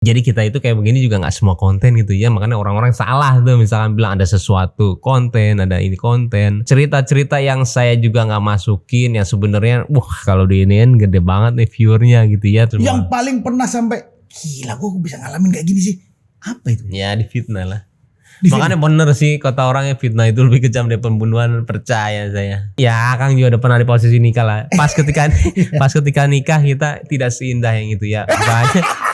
Jadi kita itu kayak begini juga nggak semua konten gitu ya, makanya orang-orang salah tuh misalkan bilang ada sesuatu konten, ada ini konten, cerita-cerita yang saya juga nggak masukin yang sebenarnya, kalau diinin gede banget nih viewernya gitu ya. Yang paling pernah sampai gila, gue bisa ngalamin kayak gini sih, apa itu? Ya difitnah lah. Makanya bener sih kata orangnya fitnah itu lebih kejam dari pembunuhan, percaya saya. Ya Kang juga udah pernah di posisi nikah lah. Pas ketika nikah kita tidak seindah yang itu ya. Makanya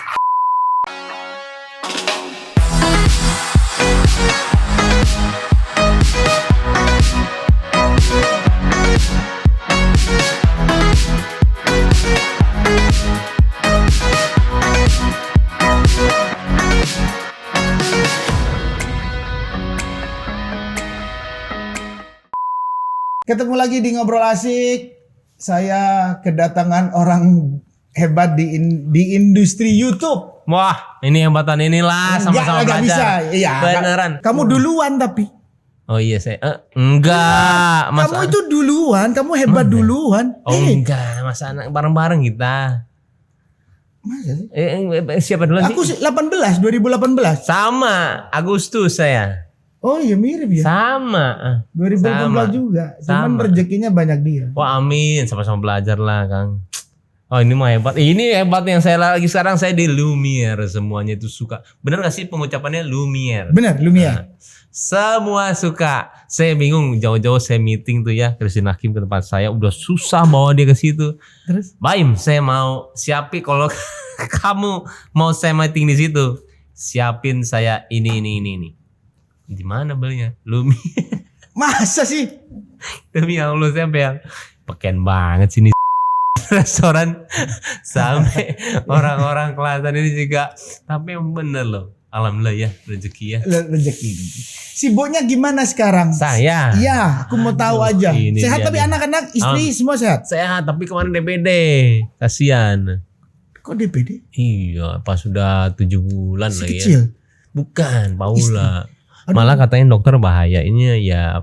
ketemu lagi di Ngobrol Asik. Saya kedatangan orang hebat di industri YouTube. wah, ini hembatan inilah sama-sama belajar. Bisa. Iya, beneran. Kamu duluan tapi. Oh iya saya enggak. Mas, kamu itu duluan, kamu hebat duluan. Oh enggak, masa anak bareng-bareng kita. Masa sih? Siapa duluan sih? Aku 2018. Sama, Agustus saya. Oh iya mirip ya. Sama. 2018 juga. Cuman rezekinya banyak dia. Wah amin, sama-sama belajar lah Kang. Oh ini mah hebat. Ini hebat yang saya lagi sekarang, saya di Lumiere, semuanya itu suka. Bener gak sih pengucapannya Lumiere? Bener, Lumiere. Semua suka. Saya bingung, jauh-jauh saya meeting tuh ya, Christine Hakim ke tempat saya, udah susah bawa dia ke situ. Terus? Baim, saya mau siapin kalau kamu mau saya meeting di situ, siapin saya ini. Di mana belinya? Lumiere. Masa sih? Demi Allah saya yang peken banget sini restoran sampai orang-orang kelasan ini juga. Tapi yang bener loh. Alhamdulillah ya, rezeki ya. Rezeki. Sibuknya gimana sekarang? Saya? Iya, aku mau tahu aja. Sehat tapi anak-anak, istri semua sehat? Sehat, tapi kemarin DPD. Kasian. Kok DPD? Iya, pas sudah 7 bulan si lagi kecil? ya. Bukan, Paula. Malah katanya dokter bahaya ini ya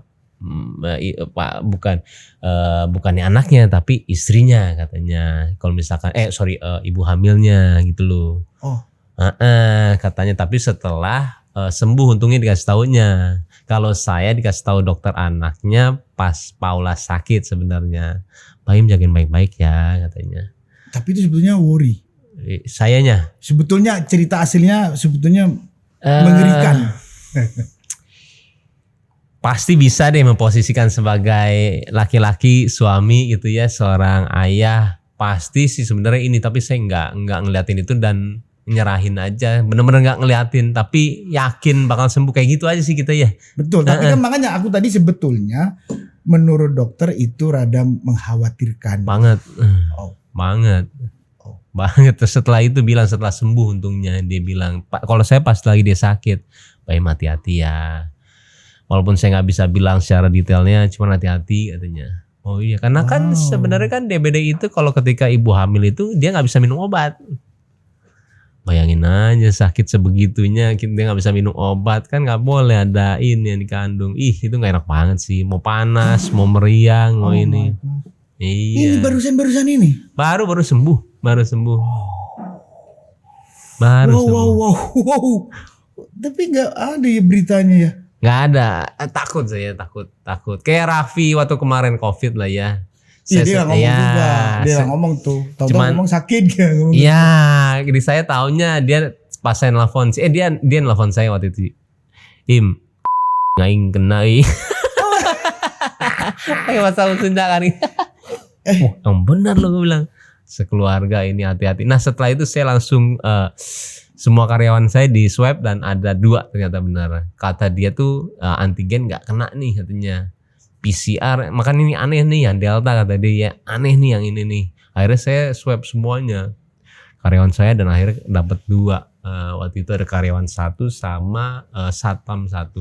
bukannya anaknya tapi istrinya katanya. Kalau misalkan ibu hamilnya gitu loh. Oh. Katanya tapi setelah sembuh untungnya dikasih taunya. Kalau saya dikasih tahu dokter anaknya pas Paula sakit sebenarnya. Baim jagain baik-baik ya katanya. Tapi itu sebetulnya worry. Sayanya. Sebetulnya cerita aslinya sebetulnya mengerikan. Pasti bisa deh memposisikan sebagai laki-laki suami gitu ya, seorang ayah. Pasti sih sebenarnya ini, tapi saya nggak ngeliatin itu dan nyerahin aja, bener-bener nggak ngeliatin, tapi yakin bakal sembuh kayak gitu aja sih kita ya. Betul, tapi kan makanya aku tadi sebetulnya menurut dokter itu rada mengkhawatirkan. Banget, banget. Setelah itu bilang setelah sembuh untungnya dia bilang, Pak, kalau saya pas lagi dia sakit, Baim hati-hati ya. Walaupun saya nggak bisa bilang secara detailnya, cuma hati-hati katanya. Oh iya, karena kan sebenarnya kan DBD itu kalau ketika ibu hamil itu dia nggak bisa minum obat. Bayangin aja sakit sebegitunya, dia nggak bisa minum obat, kan nggak boleh ada ini yang dikandung. Itu nggak enak banget sih. Mau panas, mau meriang, mau ini. Iya. Ini barusan ini. Baru sembuh. Baru sembuh. Wow. Tapi nggak ada ya beritanya ya. Nggak ada, takut saya, takut. Kayak Raffi waktu kemarin COVID lah ya. Iya dia ngomong juga, dia ngomong tuh, tahu-tahu ngomong sakit gak? Iya, jadi saya taunya dia pas saya nelfon, dia nelfon saya waktu itu, Im, ngaing kena kayak masalah Sunda kan, yang benar loh gue bilang, sekeluarga ini hati-hati. Nah setelah itu saya langsung semua karyawan saya di swab dan ada 2 ternyata benar. Kata dia tuh antigen nggak kena nih katanya. PCR, makanya ini aneh nih yang Delta kata dia ya, aneh nih yang ini nih. Akhirnya saya swab semuanya karyawan saya dan akhirnya dapat 2. Waktu itu ada karyawan 1 sama satpam 1.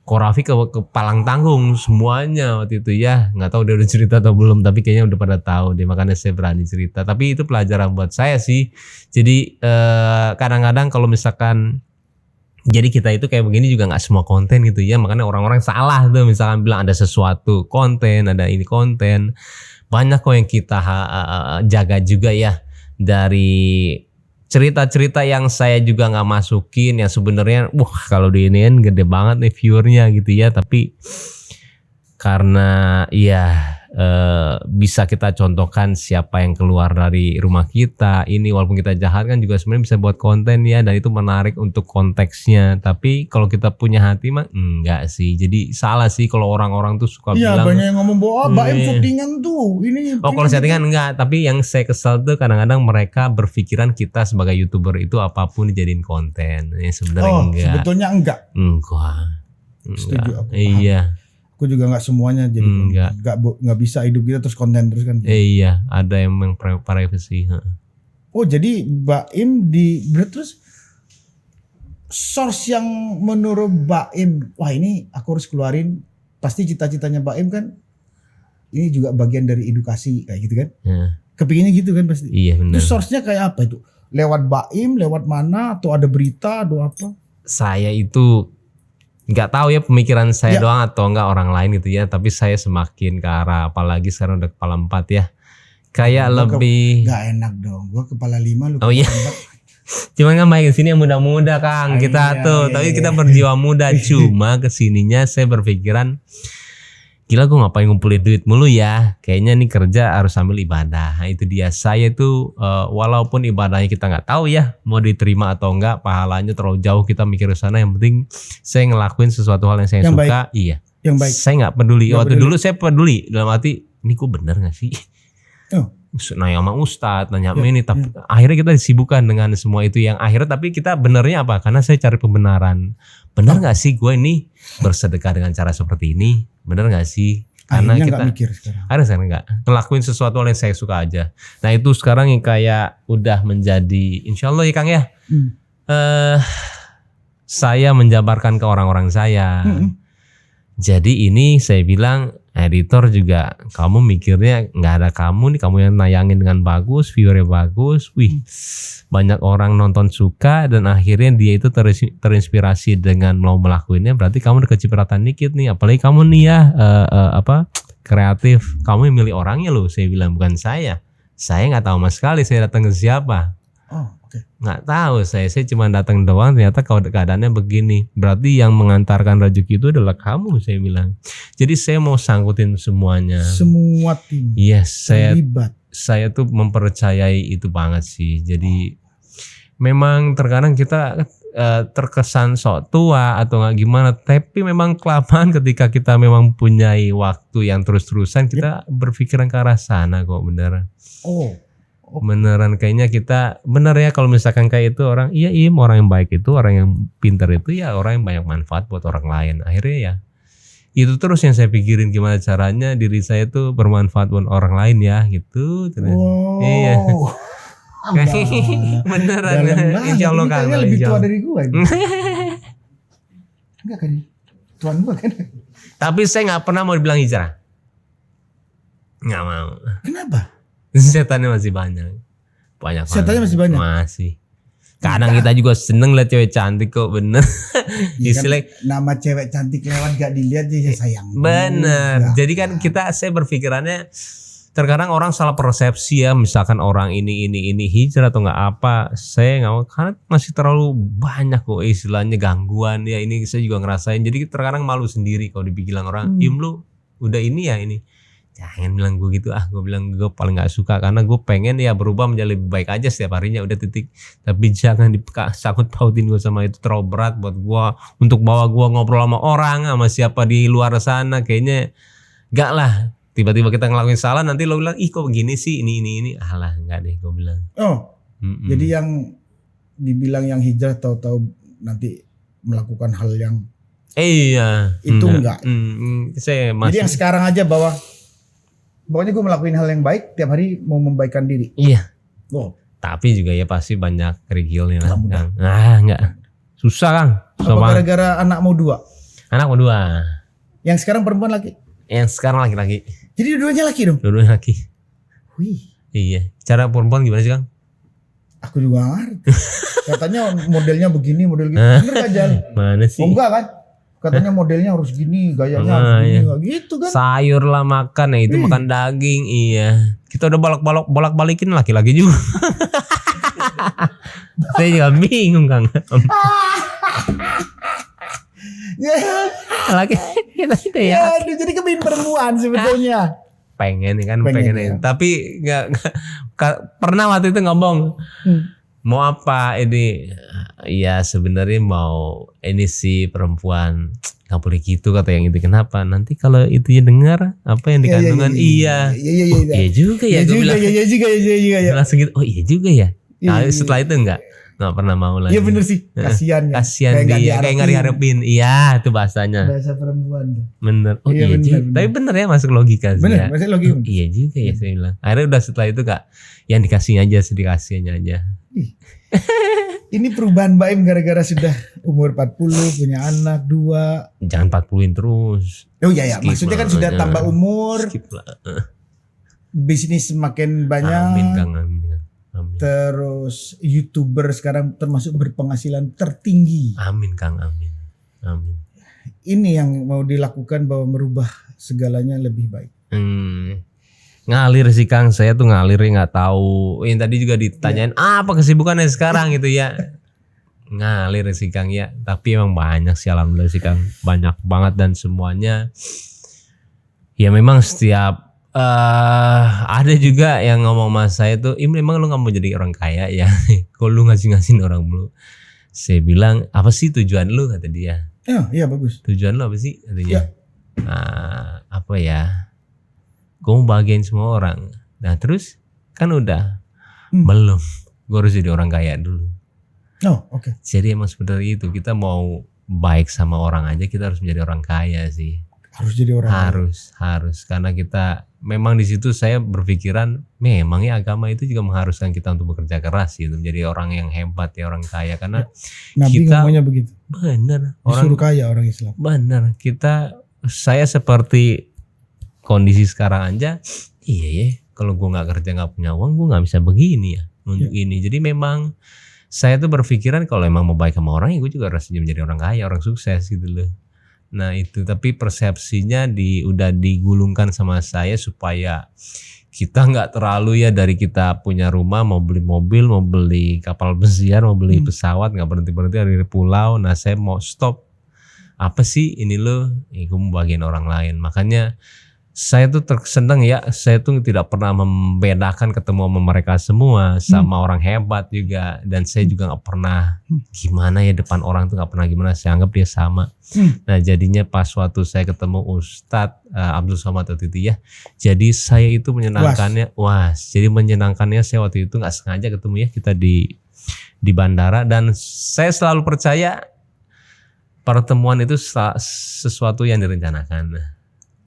Korafi ke Palang Tanggung semuanya waktu itu ya. Nggak tahu dia udah cerita atau belum, tapi kayaknya udah pada tahu deh, makanya saya berani cerita. Tapi itu pelajaran buat saya sih. Jadi kadang-kadang kalau misalkan jadi kita itu kayak begini juga nggak semua konten gitu ya, makanya orang-orang salah tuh misalkan bilang ada sesuatu konten, ada ini konten. Banyak kok yang kita jaga juga ya, dari cerita-cerita yang saya juga nggak masukin, yang sebenarnya kalau diinin gede banget nih viewernya gitu ya, tapi karena ya bisa kita contohkan siapa yang keluar dari rumah kita ini, walaupun kita jahat kan juga sebenarnya bisa buat konten ya, dan itu menarik untuk konteksnya. Tapi kalau kita punya hati mah enggak sih, jadi salah sih kalau orang-orang tuh suka Iya, bilang banyak yang ngomong bahwa Baim syutingan tuh ini. kalau settingan enggak, tapi yang saya kesel tuh kadang-kadang mereka berpikiran kita sebagai YouTuber itu apapun dijadiin konten. Ya sebenarnya enggak. Sebetulnya enggak. Setuju aku. Iya. Aku juga nggak semuanya jadi nggak bisa hidup kita terus konten terus kan. Iya, ada yang privacy. Oh, jadi Baim terus source yang menurut Baim, wah ini aku harus keluarin, pasti cita-citanya Baim kan ini juga bagian dari edukasi kayak gitu kan. Kepinginnya gitu kan pasti. Iya benar. Itu source-nya kayak apa itu? Lewat Baim, lewat mana, atau ada berita atau apa? Saya itu nggak tahu ya pemikiran saya doang atau enggak orang lain gitu ya, tapi saya semakin ke arah, apalagi sekarang udah kepala 4 ya, kayak lebih nggak enak dong, gua kepala 5 lu oh iya. Cuman kan main kesini yang muda-muda Kang, kita tapi kita berjiwa muda. Cuma kesininya saya berpikiran, gila gue ngapain ngumpulin duit mulu ya, kayaknya nih kerja harus sambil ibadah. Nah itu dia, saya tuh walaupun ibadahnya kita nggak tahu ya mau diterima atau enggak, pahalanya terlalu jauh kita mikir ke sana. Yang penting saya ngelakuin sesuatu hal yang saya suka. Iya, yang baik. Saya nggak peduli. Waktu dulu saya peduli dalam arti ini kok bener nggak sih, nanya sama ustadz, nanya ini, tapi akhirnya kita disibukkan dengan semua itu yang akhirnya, tapi kita benernya apa? Karena saya cari pembenaran. Bener nggak sih gue ini bersedekah dengan cara seperti ini? Bener nggak sih? Karena akhirnya kita mikir sekarang. Akhirnya sekarang nggak ngelakuin sesuatu yang saya suka aja. Nah itu sekarang yang kayak udah menjadi, insya Allah ya Kang ya. Saya menjabarkan ke orang-orang saya. Jadi ini saya bilang, editor juga kamu mikirnya nggak ada kamu nih, kamu yang nayangin dengan bagus, viewernya bagus, banyak orang nonton suka, dan akhirnya dia itu terinspirasi dengan mau melakukannya, berarti kamu udah kecipratan dikit nih. Apalagi kamu nih ya kreatif, kamu yang milih orangnya loh, saya bilang, bukan saya nggak tahu sama sekali saya datang ke siapa. Nggak tahu saya cuma datang doang, ternyata keadaannya begini. Berarti yang mengantarkan rezeki itu adalah kamu, saya bilang. Jadi saya mau sangkutin semuanya. Semua tim. Yes, saya tuh mempercayai itu banget sih. Jadi memang terkadang kita terkesan sok tua atau nggak gimana, tapi memang kelamaan ketika kita memang punyai waktu yang terus-terusan, kita berpikiran ke arah sana kok, beneran. Beneran kayaknya kita bener ya kalau misalkan kayak itu orang, orang yang baik itu, orang yang pintar itu ya orang yang banyak manfaat buat orang lain. Akhirnya ya itu terus yang saya pikirin, gimana caranya diri saya tuh bermanfaat buat orang lain ya gitu. Iya. Beneran. Insya Allah Kang. Lebih tua dari gue. Enggak kan? Tuan gue kan. Tapi saya nggak pernah mau dibilang hijrah. Nggak mau. Kenapa? Setannya masih banyak. Setannya masih banyak. Masih. Kadang kita juga seneng lihat cewek cantik kok, bener. Istilah nama cewek cantik lewat gak dilihat ya sayang. Bener. Jadi kan saya berpikirannya terkadang orang salah persepsi ya, misalkan orang ini hijrah atau nggak apa. Saya nggak mau, karena masih terlalu banyak kok istilahnya gangguan ya. Ini saya juga ngerasain. Jadi terkadang malu sendiri kalau dibilang orang, Im lu udah ini ya ini. Jangan bilang gue gitu, gue bilang gue paling gak suka, karena gue pengen ya berubah menjadi lebih baik aja setiap harinya, udah titik. Tapi jangan disangkut pautin gue sama itu, terlalu berat buat gue untuk bawa gue ngobrol sama orang, sama siapa di luar sana, kayaknya gak lah. Tiba-tiba kita ngelakuin salah, nanti lo bilang, ih kok begini sih, ini, alah gak deh gue bilang. Jadi yang dibilang yang hijrah tahu-tahu nanti melakukan hal yang itu enggak. Saya masih. Jadi yang sekarang aja pokoknya gue melakukan hal yang baik, tiap hari mau membaikkan diri. Iya. Tapi juga ya pasti banyak kerikilnya lah. Enggak. Susah Kang. Apa gara-gara anak mau 2? Anak mau 2. Yang sekarang perempuan laki? Yang sekarang laki-laki. Jadi dua-duanya laki dong? Dua-duanya laki. Wih. Iya. Cara perempuan gimana sih Kang? Aku juga ngerti. Katanya modelnya begini, model gitu. Bener gak Jal? Mana sih? Enggak kan? Katanya modelnya harus gini, gayanya harus gini, gak gitu kan? Sayur lah makan, ya itu makan daging, iya. Kita udah bolak-balikin laki-laki juga. Saya juga bingung Kang. Lagi kita ya. Aduh, jadi kepingin perempuan sebetulnya. Pengen kan Pengen, pengen, ya. tapi nggak pernah waktu itu ngomong mau apa ini ya sebenarnya mau ini sih perempuan nggak boleh gitu kata yang itu kenapa nanti kalau itu ya dengar apa yang dikandungan iya juga ya gue bilang Iya juga. langsung gitu oh iya juga ya nah, Iya. setelah itu nggak pernah mau lagi. Iya bener sih, kasihan ya. Kasihan Kayak nggak dia kayak nggak diharapin. Iya itu bahasanya. Bahasa perempuan tuh. Bener. Oh Iya, iya bener, juga. bener. Tapi bener ya masuk logika sih. Bener, Ya. maksudnya logika. Oh, iya juga ya saya bilang. Akhirnya udah setelah itu Kak, yang dikasih aja sedikasihnya aja. Ini perubahan Mbak Im gara-gara sudah umur 40, punya anak 2. Jangan 40-in terus. Oh iya ya, Skip maksudnya kan lah, sudah ya. tambah umur, Skip lah. bisnis semakin banyak. Amin Kang, amin. Amin. Terus YouTuber sekarang termasuk berpenghasilan tertinggi. Amin Kang, amin. Amin. Ini yang mau dilakukan bahwa merubah segalanya lebih baik. Ngalir sih Kang, saya tuh ngalir nggak tahu. Yang tadi juga ditanyain apa kesibukannya sekarang gitu ya. Ngalir sih Kang ya, tapi emang banyak sih alhamdulillah sih Kang, banyak banget dan semuanya. Ya memang setiap ada juga yang ngomong sama saya tuh, memang lu nggak mau jadi orang kaya ya? Kalau lu ngasih-ngasihin orang mulu. Saya bilang apa sih tujuan lu kata dia. Iya bagus. Tujuan lu apa sih Ya. katanya? Apa ya? Gue mau bahagiain semua orang. Nah terus kan udah belum. Gue harus jadi orang kaya dulu. Oh oke. Jadi emang sebenarnya itu kita mau baik sama orang aja kita harus menjadi orang kaya sih. Harus jadi orang Harus karena kita memang di situ saya berpikiran memang ya agama itu juga mengharuskan kita untuk bekerja keras gitu menjadi orang yang hebat ya orang kaya karena Nabi kita ngomongnya begitu. benar Disuruh kaya orang Islam. benar saya seperti kondisi sekarang aja iya ya kalau gue nggak kerja nggak punya uang gue nggak bisa begini ya untuk ini jadi memang saya tuh berpikiran kalau emang mau baik sama orang ya gue juga harus menjadi orang kaya orang sukses gitu loh. Nah itu tapi persepsinya udah digulungkan sama saya supaya kita nggak terlalu ya dari kita punya rumah mau beli mobil mau beli kapal pesiar mau beli pesawat nggak berhenti dari pulau. Nah saya mau stop apa sih ini loh gue mau bagian orang lain makanya saya tuh tersenang ya saya tuh tidak pernah membedakan ketemu sama mereka semua sama orang hebat juga dan saya juga nggak pernah gimana ya depan orang tuh nggak pernah gimana saya anggap dia sama. Nah jadinya pas waktu saya ketemu Ustadz Abdul Somad waktu itu ya jadi saya itu menyenangkannya jadi menyenangkannya saya waktu itu nggak sengaja ketemu ya kita di bandara dan saya selalu percaya pertemuan itu sesuatu yang direncanakan.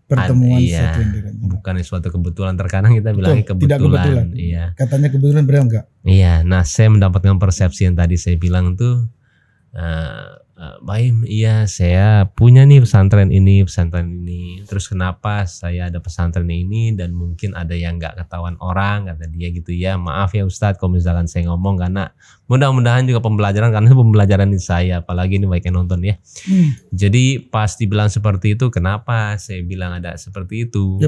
Pertemuan iya, sesuatu yang direncanakan. bukan suatu kebetulan terkadang kita bilangnya kebetulan. Tidak kebetulan. Iya. Katanya kebetulan benar enggak? Iya, nah saya mendapatkan persepsi yang tadi saya bilang tuh Baim, iya saya punya nih pesantren ini. Terus kenapa saya ada pesantren ini dan mungkin ada yang nggak ketahuan orang kata dia gitu ya. Maaf ya Ustadz kalau misalkan saya ngomong karena mudah-mudahan juga pembelajaran karena pembelajaran di saya apalagi ini baik yang nonton ya. Jadi pas dibilang seperti itu kenapa saya bilang ada seperti itu.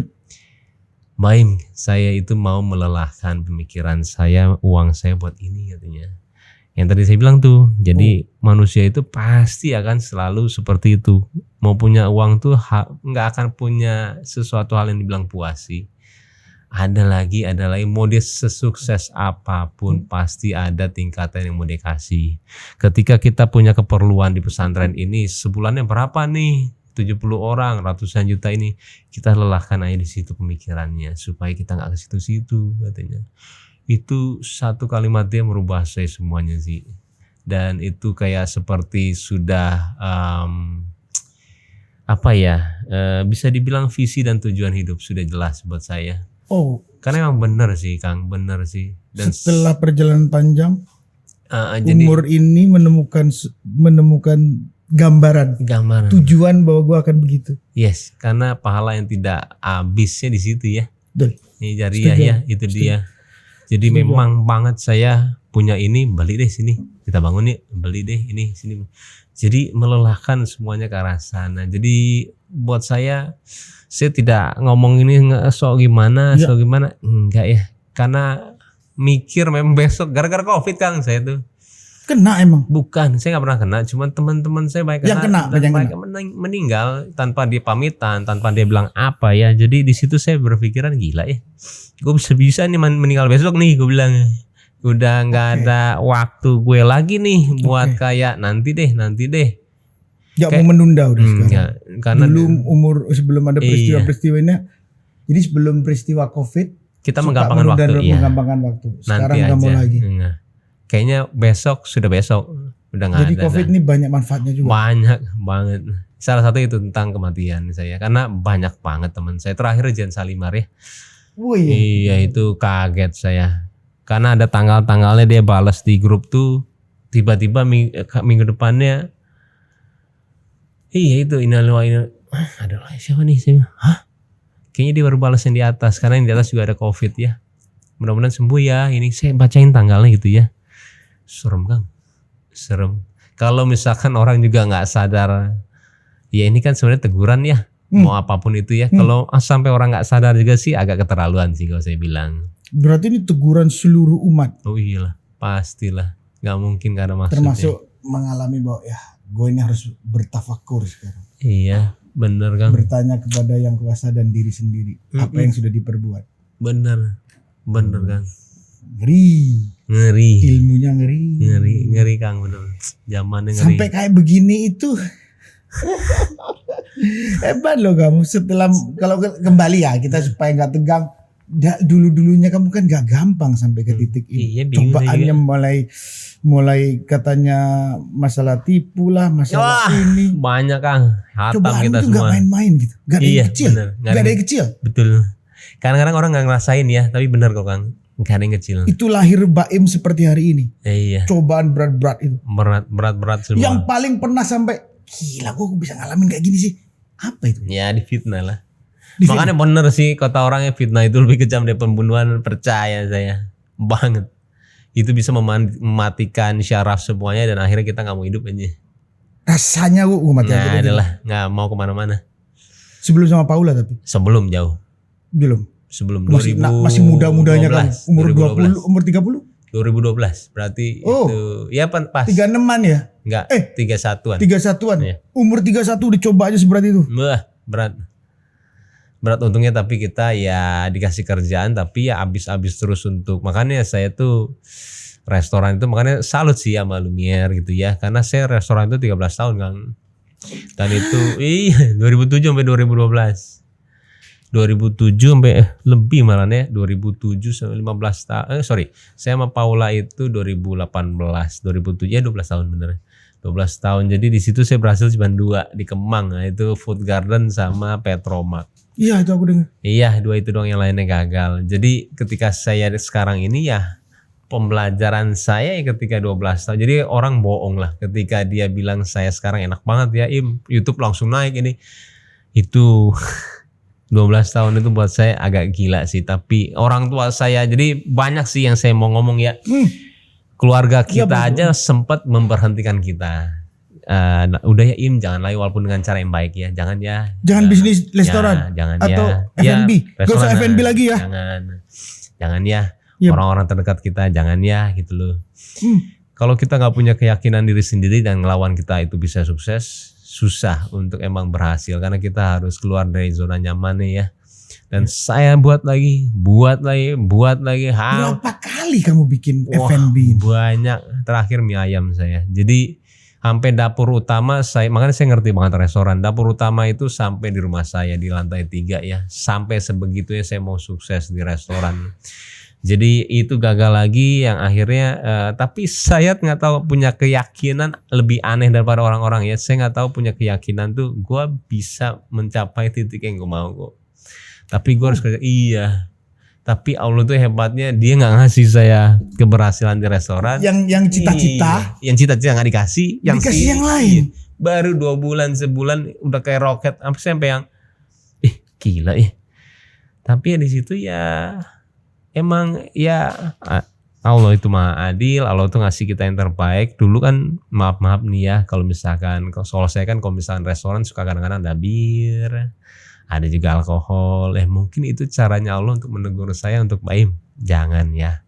Baim, saya itu mau melelahkan pemikiran saya, uang saya buat ini katanya. Yang tadi saya bilang tuh, jadi manusia itu pasti akan selalu seperti itu. Mau punya uang tuh nggak akan punya sesuatu hal yang dibilang puas sih. Ada lagi, mau dia sesukses apapun pasti ada tingkatan yang mau dikasih. Ketika kita punya keperluan di pesantren ini, sebulannya berapa nih? 70 orang, ratusan juta ini. Kita lelahkan aja di situ pemikirannya supaya kita nggak ke situ-situ katanya. Itu satu kalimat dia merubah saya semuanya sih dan itu kayak seperti sudah bisa dibilang visi dan tujuan hidup sudah jelas buat saya karena emang benar sih Kang benar sih dan setelah perjalanan panjang umur ini menemukan gambaran tujuan bahwa gua akan begitu karena pahala yang tidak habisnya di situ ya. Betul. Ini jariah ya itu dia. Jadi memang banget saya punya ini beli deh sini kita bangun nih beli deh ini sini. Jadi melelahkan semuanya ke arah sana. Jadi buat saya tidak ngomong ini sok gimana enggak ya. Karena mikir memang besok gara-gara Covid Kang saya tuh. Kena emang. Bukan, saya nggak pernah kena. Cuman teman-teman saya banyak Yang kena, kena, dan banyak mereka meninggal tanpa dia pamitan, tanpa dia bilang apa ya. Jadi di situ saya berpikiran gila ya. Gue bisa-bisa nih meninggal besok nih, gue bilang. Udah nggak ada waktu gue lagi nih buat kayak nanti deh. Gak mau menunda udah sekarang. Enggak, karena dulu umur sebelum ada peristiwa-peristiwa ini. Jadi sebelum peristiwa COVID kita suka mengampangkan menunda waktu. mengampangkan waktu. Sekarang nanti nggak mau aja. lagi. Enggak. Kayaknya besok sudah besok. Udah nggak ada. Jadi COVID ini banyak manfaatnya juga. Banyak banget. Salah satu itu tentang kematian saya. Karena banyak banget teman saya. Terakhir Jan Salimar ya. Oh iya. Iya itu kaget saya. Karena ada tanggal-tanggalnya dia balas di grup tuh. Tiba-tiba minggu depannya. Iya itu Innalillahi. Aduh siapa nih? Hah? Kayaknya dia baru balas yang di atas. Karena yang di atas juga ada COVID ya. Mudah-mudahan sembuh ya. Ini saya bacain tanggalnya gitu ya. Serem Kang. Serem. Kalau misalkan orang juga nggak sadar. Ya ini kan sebenarnya teguran ya. Mau apapun itu ya. Kalau sampai orang nggak sadar juga sih agak keterlaluan sih kalau saya bilang. Berarti ini teguran seluruh umat. Oh iyalah. Pastilah. Nggak mungkin gak ada maksudnya. Termasuk mengalami bahwa ya gue ini harus bertafakur sekarang. Iya. Bener Kang. Bertanya kepada yang kuasa dan diri sendiri. Apa yang sudah diperbuat. Bener Kang. Ngeri. Ilmunya Ngeri Kang bener. Zamannya ngeri. Sampai kayak begini itu. Hebat loh kamu. Setelah kalau kembali ya kita supaya nggak tegang. Dulu-dulunya kamu kan gak gampang sampai ke titik ini. Iya, cobaannya mulai katanya masalah tipu lah, masalah ini. Banyak Kang. Hatam Cobaan kita itu semua. gak main-main gitu. Gak ada yang kecil. Gak ada yang kecil. Betul. Kadang-kadang orang gak ngerasain ya, tapi benar kok Kang. Gak ada yang kecil. Itu lahir Baim seperti hari ini. Iya. Cobaan berat-berat itu. Berat semua. Yang paling pernah sampai gila gue bisa ngalamin kayak gini sih. Apa itu? Ya difitnah lah. Makanya bener sih kata orangnya fitnah itu lebih kejam dari pembunuhan, percaya saya banget. Itu bisa mematikan syaraf semuanya dan akhirnya kita nggak mau hidup aja. Rasanya gue mati aja. Nggak adalah nggak mau kemana-mana. Sebelum sama Paula tapi? Sebelum jauh. Belum. Sebelum masih muda-mudanya kan umur 20, umur 30? 2012 berarti itu ya pas 36an ya? Enggak, 31an. 31an. Iya. Umur 31 dicoba aja seberat itu. Berat untungnya tapi kita ya dikasih kerjaan tapi ya abis terus untuk makanya saya tuh restoran itu makanya salut sih sama Lumiere gitu ya karena saya restoran itu 13 tahun Kang dan itu 2007 sampai 2012 2007 sampai lebih malah ya 2007 sampai 15 tahun saya sama Paula itu 2018 2007 ya 12 tahun bener 12 tahun jadi di situ saya berhasil cuma 2 di Kemang nah, itu Food Garden sama Petromak. Iya itu aku dengar. Iya 2 itu doang yang lainnya gagal. Jadi ketika saya sekarang ini ya pembelajaran saya ketika 12 tahun. Jadi orang bohong lah ketika dia bilang saya sekarang enak banget ya YouTube langsung naik ini. Itu 12 tahun itu buat saya agak gila sih. Tapi orang tua saya jadi banyak sih yang saya mau ngomong ya. Keluarga kita aja sempat memberhentikan kita. Udah ya jangan lagi walaupun dengan cara yang baik ya jangan bisnis restoran jangan atau F&B gak usah F&B lagi ya jangan ya orang-orang terdekat kita jangan ya gitu loh kalau kita nggak punya keyakinan diri sendiri dan ngelawan kita itu bisa sukses susah untuk emang berhasil karena kita harus keluar dari zona nyamannya ya dan saya buat lagi berapa kali kamu bikin F&B banyak terakhir mie ayam saya jadi sampai dapur utama makanya saya ngerti banget restoran. Dapur utama itu sampai di rumah saya di lantai 3 ya. Sampai sebegitunya saya mau sukses di restoran. Jadi itu gagal lagi yang akhirnya tapi saya nggak tahu punya keyakinan lebih aneh daripada orang-orang ya. Saya nggak tahu punya keyakinan tuh gue bisa mencapai titik yang gue mau kok. Tapi gue harus kerja iya. Tapi Allah tuh hebatnya dia nggak ngasih saya keberhasilan di restoran. Yang cita-cita. Yang cita-cita nggak dikasih. Dikasih yang lain. Baru 2 bulan sebulan udah kayak roket. Sampai yang gila Tapi ya di situ ya emang ya Allah itu maha adil. Allah tuh ngasih kita yang terbaik. Dulu kan maaf nih ya kalau misalkan soal saya kan kalau misalkan restoran suka kadang-kadang ada bir. Ada juga alkohol. Mungkin itu caranya Allah untuk menegur saya untuk Baim. Jangan ya.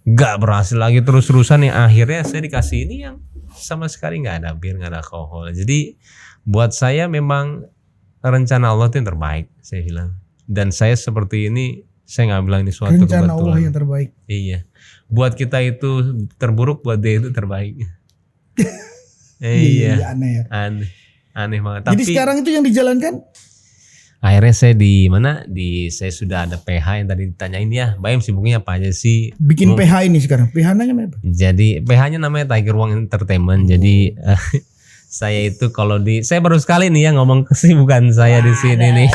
nggak berhasil lagi terus-terusan ya, akhirnya saya dikasih ini yang sama sekali nggak ada bir, nggak ada alkohol. Jadi buat saya memang rencana Allah itu yang terbaik, saya bilang. Dan saya seperti ini, saya nggak bilang ini suatu Rencana kebetulan. Allah yang terbaik. Iya, buat kita itu terburuk, buat dia itu terbaik. Iya, aneh ya. Aneh banget. Jadi Tapi sekarang itu yang dijalankan akhirnya saya di mana, saya sudah ada PH yang tadi ditanyain ya, Baim sibuknya apa aja sih? bikin PH ini sekarang. PH namanya apa? Jadi PH-nya namanya Tiger Wong Entertainment. Jadi saya itu kalau saya baru sekali nih ya ngomong kesibukan saya di sini nih.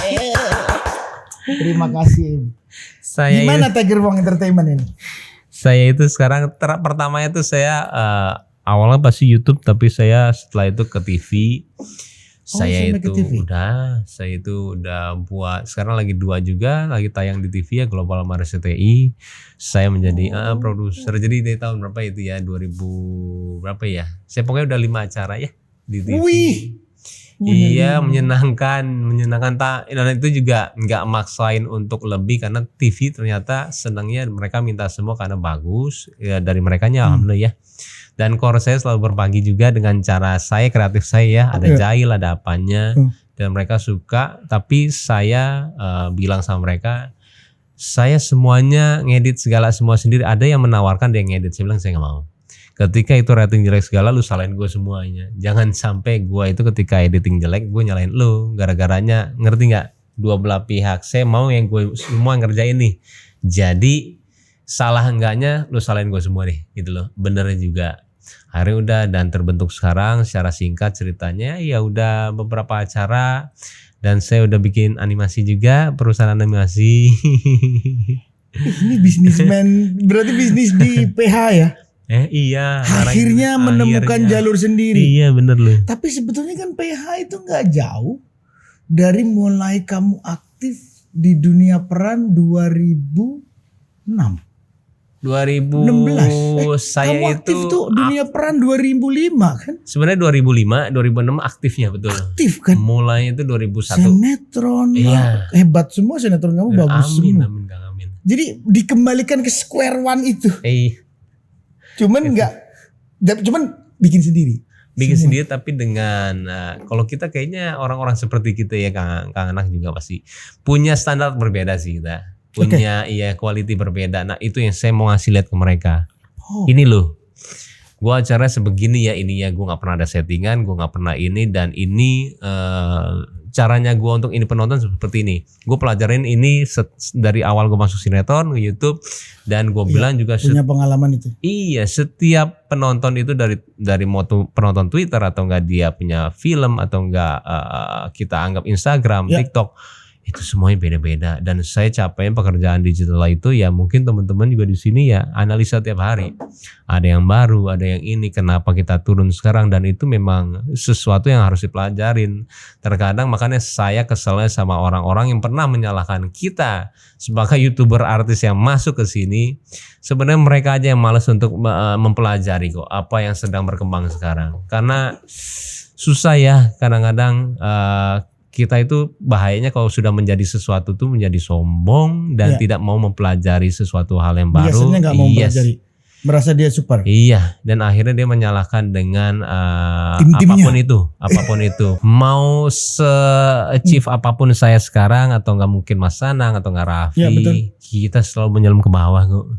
Terima kasih. Saya Gimana Tiger Wong Entertainment ini? Saya itu sekarang pertama itu saya awalnya pasti YouTube, tapi saya setelah itu ke TV. Saya itu udah buat, sekarang lagi 2 juga lagi tayang di TV ya, Global Mars CTI. Saya menjadi produser. Jadi dari tahun berapa itu ya, 2000 berapa ya? Saya pokoknya udah 5 acara ya di TV. Wih. Iya, menyenangkan dan itu juga nggak maksain untuk lebih, karena TV ternyata senangnya mereka minta semua karena bagus ya, dari merekanya alhamdulillah ya. Dan core saya selalu berbagi juga dengan cara saya, kreatif saya ya, ada jahil, ada apanya, dan mereka suka. Tapi saya bilang sama mereka, saya semuanya ngedit semua sendiri. Ada yang menawarkan dia ngedit, saya bilang saya nggak mau. Ketika itu rating jelek segala, lu salahin gue semuanya. Jangan sampai gue itu ketika editing jelek gue nyalain lu, gara-garanya, ngerti nggak? Dua belah pihak. Saya mau yang gue semua ngerjain nih. Jadi salah enggaknya lu salahin gue semua nih, gitu loh. Benernya juga. Akhirnya udah, dan terbentuk sekarang secara singkat ceritanya ya udah beberapa acara, dan saya udah bikin animasi juga, perusahaan animasi. Ini bisnismen, berarti bisnis di PH ya? Iya. Akhirnya menemukan jalur sendiri. Iya bener loh. Tapi sebetulnya kan PH itu nggak jauh dari mulai kamu aktif di dunia peran 2006. 2016 saya kamu aktif itu tuh dunia peran 2005 kan? Sebenarnya 2005, 2006 aktifnya betul. Aktif kan? Mulai itu 2001. Sinetron. Iya. Hebat semua sinetron kamu, bagus semua. Amin. Jadi dikembalikan ke square one itu. Cuman bikin sendiri. Sendiri, tapi dengan kalau kita kayaknya orang-orang seperti kita ya, Kang Anak juga pasti punya standar berbeda sih kita. Punya quality berbeda. Nah, itu yang saya mau ngasih lihat ke mereka. Ini loh. Gua acara sebegini ya, ini ya, gua nggak pernah ada settingan, gua nggak pernah ini, dan ini caranya gua untuk ini penonton seperti ini. Gua pelajarin ini dari awal gua masuk sinetron ke YouTube, dan gua bilang juga punya pengalaman itu. Iya, setiap penonton itu dari mau penonton Twitter atau enggak dia punya film atau enggak kita anggap Instagram, TikTok, itu semuanya beda-beda. Dan saya capek pekerjaan digital itu ya, mungkin teman-teman juga di sini ya analisa tiap hari. Ada yang baru, ada yang ini, kenapa kita turun sekarang, dan itu memang sesuatu yang harus dipelajarin. Terkadang makanya saya keselnya sama orang-orang yang pernah menyalahkan kita sebagai YouTuber artis yang masuk ke sini. Sebenarnya mereka aja yang malas untuk mempelajari kok apa yang sedang berkembang sekarang. Karena susah ya kadang-kadang. Kita itu bahayanya kalau sudah menjadi sesuatu tuh menjadi sombong dan tidak mau mempelajari sesuatu hal yang baru. Biasanya nggak mau mempelajari, merasa dia super. Iya, dan akhirnya dia menyalahkan dengan Tim-timnya. apapun itu. Mau se-achieve apapun saya sekarang, atau nggak mungkin Mas Sanang atau nggak Raffi, kita selalu menyelam ke bawah kok.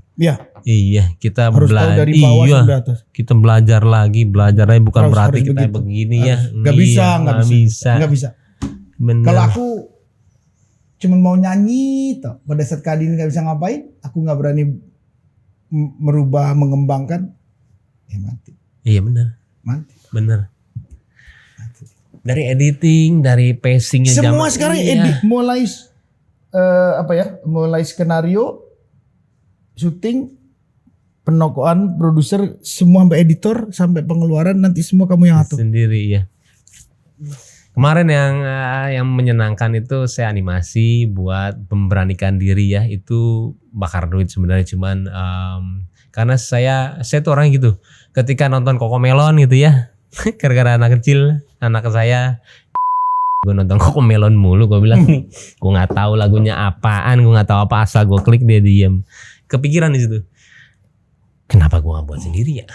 Iya, kita harus tahu dari bawah sampai atas. Kita belajarnya bukan berarti kita begitu. Begini ya. Nggak bisa. Bener. Kalau aku cuman mau nyanyi toh, pada saat Kak Adin nggak bisa ngapain, aku nggak berani merubah, mengembangkan, mati. Iya benar. Mati. Benar. Dari editing, dari pacingnya, semua sekarang edit, mulai skenario, syuting, penokohan, produser, semua sampai editor, sampai pengeluaran, nanti semua kamu yang atur. Sendiri ya. Kemarin yang menyenangkan itu saya animasi buat memberanikan diri ya, itu bakar duit sebenarnya, cuman karena saya tuh orang gitu, ketika nonton Cocomelon gitu ya, gara-gara anak kecil, anak saya gue nonton Cocomelon mulu, gue bilang nih, gue nggak tahu lagunya apaan, gue nggak tahu apa, asal gue klik dia diem, kepikiran di situ. kenapa gua gak buat sendiri ya?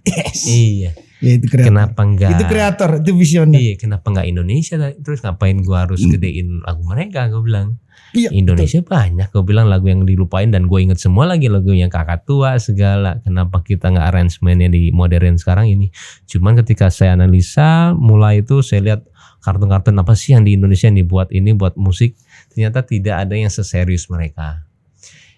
Yes. Iya. Ya itu kreator. Kenapa enggak? Itu kreator, itu visioner. Iya, kenapa enggak Indonesia? Terus ngapain gua harus gedein lagu mereka? Gue bilang. Iya, Indonesia banyak, gue bilang lagu yang dilupain dan gue inget semua lagi lagu yang Kakak Tua segala. Kenapa kita nggak arrangementnya di modern sekarang ini? Cuman ketika saya analisa, mulai itu saya lihat kartun-kartun apa sih yang di Indonesia yang dibuat ini buat musik. Ternyata tidak ada yang seserius mereka.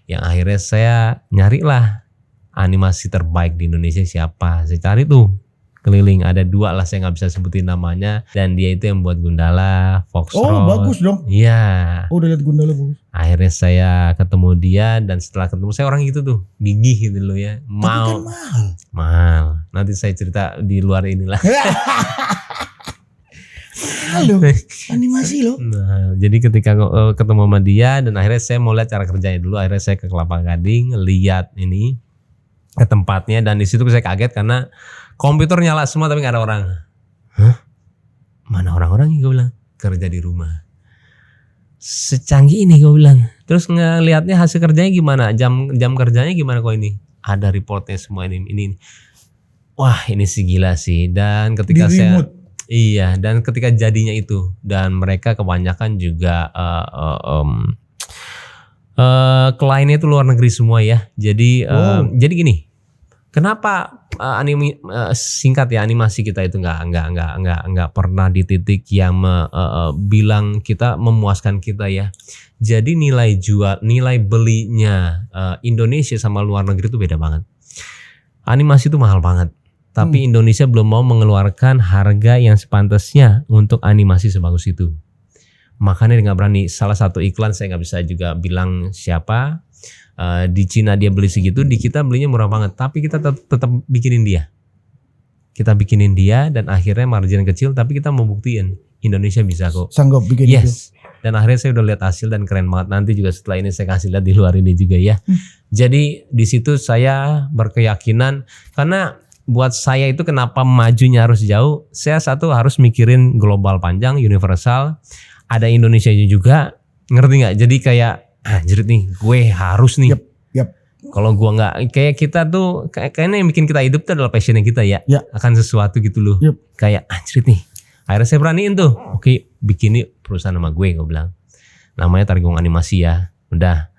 Yang akhirnya saya nyarilah animasi terbaik di Indonesia siapa. Saya cari tuh keliling, ada 2 lah, saya nggak bisa sebutin namanya, dan dia itu yang buat Gundala, Foxtrot. Oh bagus dong. Iya. Oh udah lihat Gundala bagus. Akhirnya saya ketemu dia, dan setelah ketemu saya orang gitu tuh gigih gitu loh ya, Tapi kan mahal. Nanti saya cerita di luar inilah. Halo, animasi loh. Nah, jadi ketika ketemu sama dia dan akhirnya saya mau lihat cara kerjanya dulu, akhirnya saya ke Kelapa Gading lihat ini ke tempatnya, dan di situ saya kaget karena komputer nyala semua tapi nggak ada orang. Hah? Mana orang-orangnya, gue bilang. Kerja di rumah. Secanggih ini, gue bilang. Terus ngelihatnya hasil kerjanya gimana? Jam kerjanya gimana kok ini? Ada reportnya semua ini. Wah, ini sih gila sih. Dan ketika iya, dan ketika jadinya itu, dan mereka kebanyakan juga kliennya itu luar negeri semua ya. Jadi jadi gini. Kenapa singkat ya, animasi kita itu nggak pernah di titik yang bilang kita memuaskan kita ya. Jadi nilai belinya Indonesia sama luar negeri itu beda banget. Animasi itu mahal banget, tapi Indonesia belum mau mengeluarkan harga yang sepantasnya untuk animasi sebagus itu. Makanya dia nggak berani. Salah satu iklan saya nggak bisa juga bilang siapa. Di Cina dia beli segitu, di kita belinya murah banget, tapi kita tetap bikinin dia. Kita bikinin dia dan akhirnya margin kecil, tapi kita mau buktiin Indonesia bisa kok. Sanggup bikin itu. Dan akhirnya saya udah lihat hasil dan keren banget. Nanti juga setelah ini saya kasih lihat di luar ini juga ya. Jadi di situ saya berkeyakinan, karena buat saya itu kenapa majunya harus jauh. Saya satu harus mikirin global panjang, universal. Ada Indonesia juga, ngerti nggak? Jadi kayak anjir nih, gue harus nih. Yep. Kalau gue nggak, kayak kita tuh kayaknya yang bikin kita hidup tuh adalah passionnya kita ya. Akan sesuatu gitu loh. Kayak anjir nih. Akhirnya saya beraniin tuh. Oke, bikin nih perusahaan sama gue bilang. Namanya Targung Animasi ya. Udah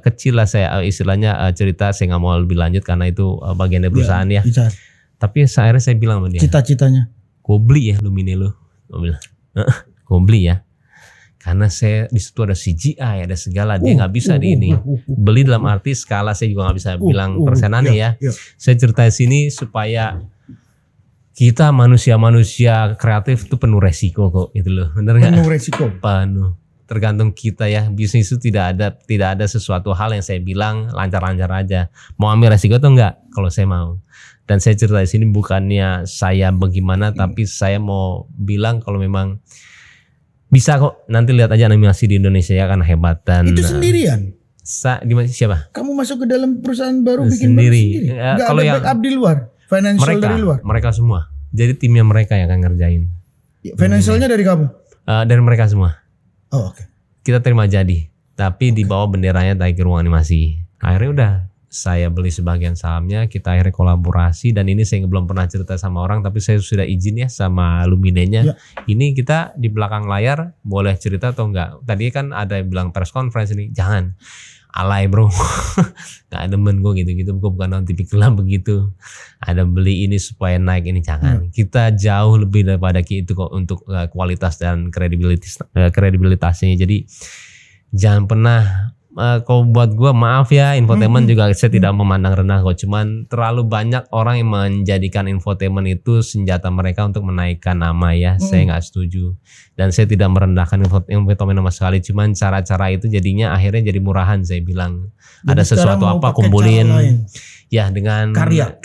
kecil lah saya istilahnya cerita, saya nggak mau lebih lanjut karena itu bagian dari perusahaan ya. Tapi akhirnya saya bilang sama dia. Cita-citanya. Gue beli ya Lumine lo. Gue bilang. Gue beli ya. Karena saya di situ ada CGI, ada segala, dia nggak bisa di ini. Beli dalam arti skala, saya juga nggak bisa bilang persenannya ya. Saya cerita di sini supaya kita manusia kreatif itu penuh resiko kok, gitu loh. Bener nggak? Penuh resiko. Penuh. Tergantung kita ya. Bisnis itu tidak ada sesuatu hal yang saya bilang lancar-lancar aja. Mau ambil resiko atau enggak? Kalau saya mau. Dan saya cerita di sini bukannya saya bagaimana, tapi saya mau bilang kalau memang bisa kok, nanti lihat aja animasi di Indonesia ya, kan hebat. Dan itu sendirian? Siapa? Kamu masuk ke dalam perusahaan baru bikin sendiri. Gak ada backup di luar? Financial dari luar? Mereka semua. Jadi timnya mereka yang akan ngerjain. Financialnya dari kamu? Dari mereka semua. Oh oke. Kita terima jadi, tapi di bawah benderanya Tiger Ruang Animasi. Akhirnya udah, saya beli sebagian sahamnya, kita akhirnya kolaborasi, dan ini saya belum pernah cerita sama orang, tapi saya sudah izin ya sama Luminenya. Ini kita di belakang layar boleh cerita atau enggak? Tadi kan ada yang bilang press conference ini, jangan. Alay bro, gak demen gue gitu-gitu, gue bukan tipikal begitu. Ada beli ini supaya naik, ini jangan. Kita jauh lebih daripada itu kok untuk kualitas dan kredibilitasnya. Jadi jangan pernah. Kalau buat gue maaf ya, infotainment juga saya tidak memandang rendah kok. Cuman terlalu banyak orang yang menjadikan infotainment itu senjata mereka untuk menaikkan nama ya. Saya nggak setuju. Dan saya tidak merendahkan infotainment sama sekali. Cuman cara-cara itu jadinya akhirnya jadi murahan, saya bilang. Jadi ada sesuatu apa kumpulin ya dengan karya.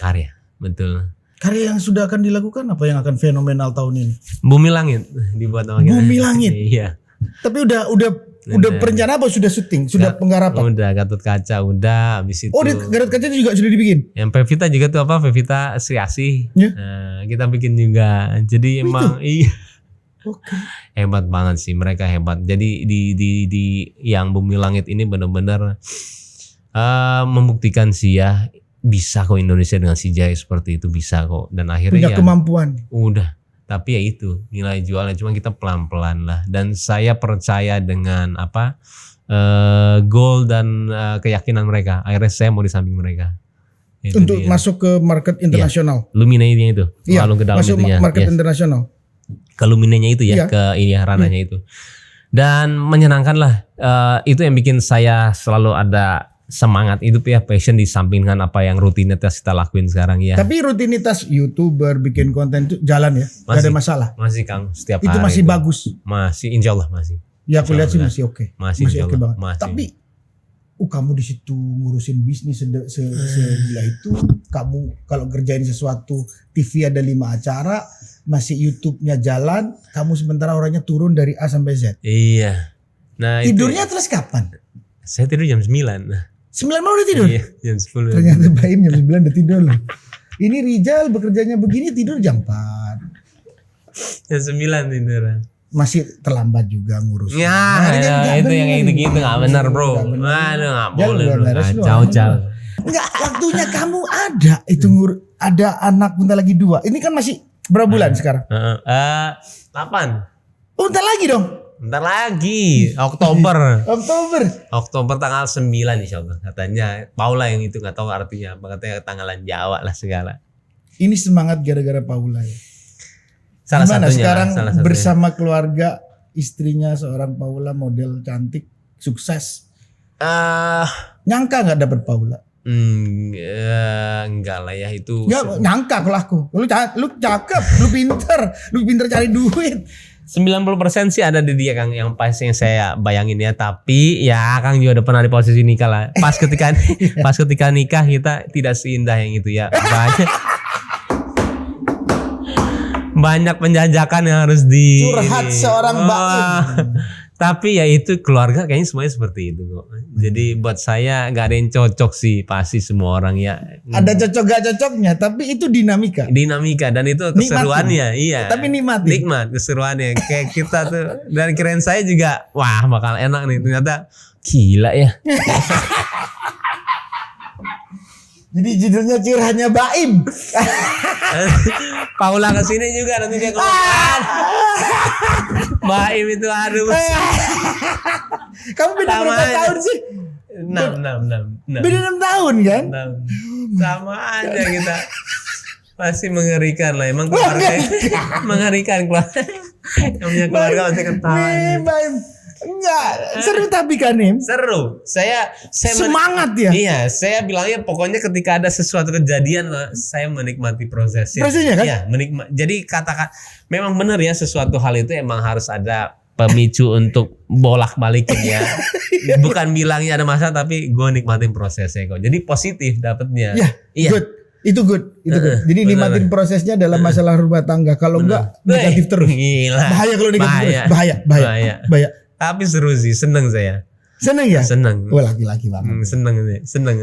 Betul. Karya yang sudah akan dilakukan apa yang akan fenomenal tahun ini? Bumi Langit dibuat sama kita. Bumi Langit. Iya. Tapi udah perencana apa, sudah syuting, sudah penggarapan? Udah, Gatot Kaca udah, habis itu. Oh, Gatot Kaca juga sudah dibikin. Yang Pevita juga tuh apa? Pevita Sri Asih. Kita bikin juga. Jadi emang iya. Hebat banget sih, mereka hebat. Jadi di yang Bumi Langit ini benar-benar Membuktikan sih ya, bisa kok Indonesia dengan si Jaya seperti itu, bisa kok. Dan akhirnya Punya ya kemampuan. udah. Tapi ya itu nilai jualnya, cuma kita pelan-pelan lah. Dan saya percaya dengan goal dan keyakinan mereka. Akhirnya saya mau di samping mereka. Itu Untuk dia. masuk ke market internasional. Luminanya itu, Iya, lalu ke dalam masuk itunya. market Yes. internasional. Ke luminanya itu ya, Iya. ke ini ranahnya itu. Dan menyenangkan lah. Itu yang bikin saya selalu ada semangat hidup ya, passion di samping dengan apa yang rutinitas kita lakuin sekarang ya. Tapi rutinitas YouTuber bikin konten itu jalan ya, nggak ada Masih. masalah. Masih Kang, setiap Itu hari masih bagus. Masih, insya Allah masih. Ya aku lihat sih Alhamdulillah. masih oke. Masih, Masih insya oke Allah. banget. Masih. Tapi kamu di situ ngurusin bisnis segila itu, kamu kalau kerjain sesuatu TV ada 5 acara, masih YouTube-nya jalan, kamu sementara orangnya turun dari A sampai Z. Iya. Nah Tidurnya itu, terus kapan? saya tidur jam 9. 9 malam udah tidur? Iya, jam 10. Ternyata Baim jam 9 udah tidur loh. Ini Rijal bekerjanya begini tidur jam 4. Jam 9 tidur. Masih terlambat juga ngurus. Ya, Nggak itu yang bener. gitu nggak benar bro. Nggak bener. Aduh nggak Jangan boleh gua bro. beres lu, Kacau cal. Enggak, waktunya kamu ada itu ada anak bentar lagi 2. Ini kan masih berapa bulan sekarang? 8. Oh, bentar lagi dong. Bentar lagi, Oktober. Oktober. Oktober tanggal 9 insya Allah. Katanya Paula yang itu, nggak tahu artinya apa. Katanya tanggalan Jawa lah segala. Ini semangat gara-gara Paula ya. Salah Gimana satunya. sekarang salah satunya. bersama keluarga, istrinya seorang Paula model cantik, sukses. Nyangka nggak dapet Paula? Enggak lah ya itu. Nggak nyangka kalau aku. Lu cakep, lu pinter cari duit. 90% sih ada di dia Kang, yang pasti yang saya bayangin ya. Tapi ya Kang juga udah pernah di posisi nikah lah. Pas ketika nikah kita tidak seindah yang itu ya. Banyak penjajakan yang harus di Curhat seorang Baim. Tapi ya itu keluarga kayaknya semuanya seperti itu kok. Jadi buat saya nggak ada yang cocok sih, pasti semua orang ya. Ada cocok gak cocoknya, tapi itu dinamika. Dinamika dan itu keseruannya, iya. Tapi nikmatin. Nikmat keseruannya. Kayak kita tuh, dan kirain saya juga wah bakal enak nih, ternyata gila ya. Jadi judulnya curhatnya Baim. Paula kesini juga nanti dia ngomong. Baim itu aduh. Kamu beda Sama berapa aja. tahun sih? 6. Beda 6 tahun kan? 6. Sama aja kita. Pasti mengerikan lah, emang keluarga mengerikan keluarga. Yang punya keluarga pasti ketawa. Baim. Enggak, seru tapi kan Nim. Seru. Saya Semangat ya. Iya, saya bilangnya pokoknya ketika ada sesuatu kejadian saya menikmati prosesnya. Prosesnya kan? Iya, jadi katakan memang benar ya, sesuatu hal itu emang harus ada pemicu untuk bolak-balikin ya. Bukan bilangnya ada masalah, tapi gue nikmatin prosesnya kok. Jadi positif dapetnya. Iya. Good. Itu good. Jadi nikmatin prosesnya dalam masalah rumah tangga. Kalau enggak negatif terus. Gila. Bahaya kalau negatif terus. Bahaya. Tapi seru sih, seneng saya. Seneng ya? Seneng. Oh, laki-laki banget. Seneng.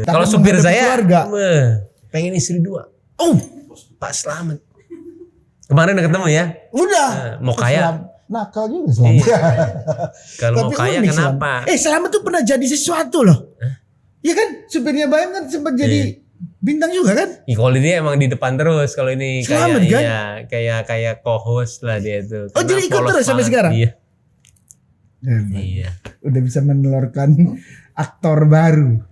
Tapi Kalau supir menghadapi saya, keluarga. pengen istri 2. Oh, Pak Slamet. Kemarin udah ketemu ya. udah. Mau kaya. Nakal juga Slamet. Kalau mau kaya unik, kenapa? Slamet. Slamet tuh pernah jadi sesuatu loh. Iya kan? Supirnya Baim kan sempat jadi bintang juga kan? Kalau dia emang di depan terus. Kalau ini Slamet, kan? kayak co-host lah dia tuh. Oh, Karena jadi ikut polos terus sampai banget. sekarang? Iya. Udah bisa menelurkan aktor baru.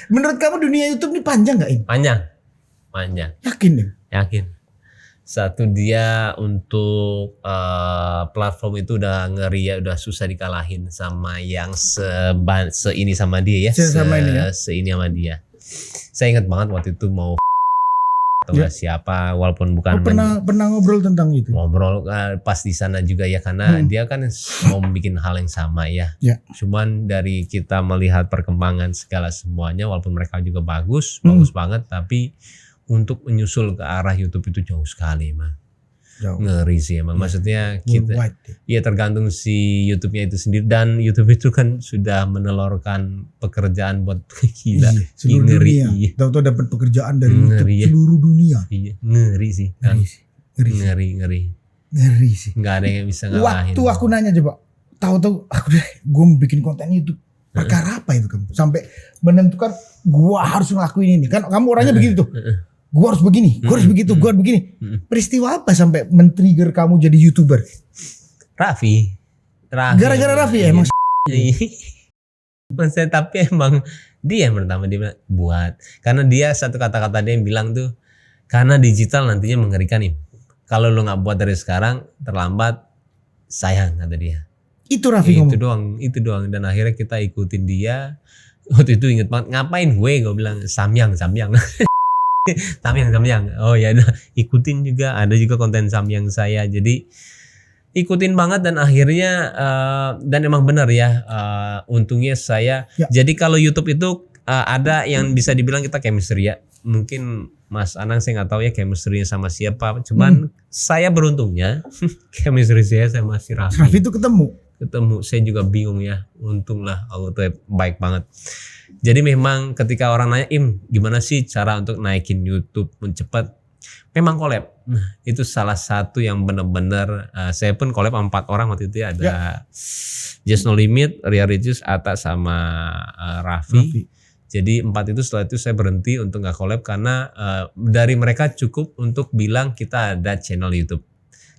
Menurut kamu dunia YouTube ini panjang gak ini? Panjang. Yakin nih? Yakin. Satu dia untuk platform itu udah ngeri ya, udah susah dikalahin sama yang seini sama dia ya. Sama ini ya. Seini sama dia. Saya ingat banget waktu itu mau atau siapa, walaupun bukan pernah ngobrol tentang itu. ngobrol pas di sana juga ya, karena dia kan mau bikin hal yang sama ya. Cuman dari kita melihat perkembangan segala semuanya, walaupun mereka juga bagus banget, tapi untuk menyusul ke arah YouTube itu jauh sekali emang. Ngeri sih emang. Maksudnya kita ya tergantung si YouTube-nya itu sendiri, dan YouTube itu kan sudah menelurkan pekerjaan buat gila. Seluruh ngeri. dunia. Tahu-tahu dapat pekerjaan dari Ngeri, YouTube seluruh dunia. Iya, ngeri sih. Ngeri sih. Nggak ada yang bisa ngalahin. Waktu aku nanya coba, tahu-tahu gue mau bikin konten YouTube, Perkara apa itu kamu? Sampai menentukan gua harus ngelakuin ini. Kan kamu orangnya begitu tuh. Gua harus begini, gua harus begitu, gua harus begini. Peristiwa apa sampai men-trigger kamu jadi YouTuber? Raffi. Gara-gara Raffi emang. Bukan saya, tapi emang dia yang pertama dia bilang buat. Karena dia satu kata-kata dia yang bilang tuh, karena digital nantinya mengerikan nih. Kalau lu nggak buat dari sekarang terlambat, sayang, kata dia. Itu Raffi ngomong. Itu doang. Dan akhirnya kita ikutin dia. Waktu itu inget banget, ngapain gue bilang samyang. Samyang. Oh ya, ikutin juga. Ada juga konten samyang saya. Jadi ikutin banget dan akhirnya dan emang benar ya, untungnya saya. Jadi kalau YouTube itu ada yang bisa dibilang kita chemistry ya. Mungkin Mas Anang saya nggak tahu ya chemistry-nya sama siapa. Cuman saya beruntungnya chemistry saya sama si Raffi. Raffi itu ketemu. Saya juga bingung ya. Untung lah Allah tuh baik banget. Jadi memang ketika orang nanya, gimana sih cara untuk naikin YouTube cepat? Memang collab. Nah, itu salah satu yang benar-benar saya pun collab 4 orang waktu itu ya. Ada Just No Limit, Ria Ricis, Atta sama Raffi. Jadi 4 itu setelah itu saya berhenti untuk nggak collab karena dari mereka cukup untuk bilang kita ada channel YouTube.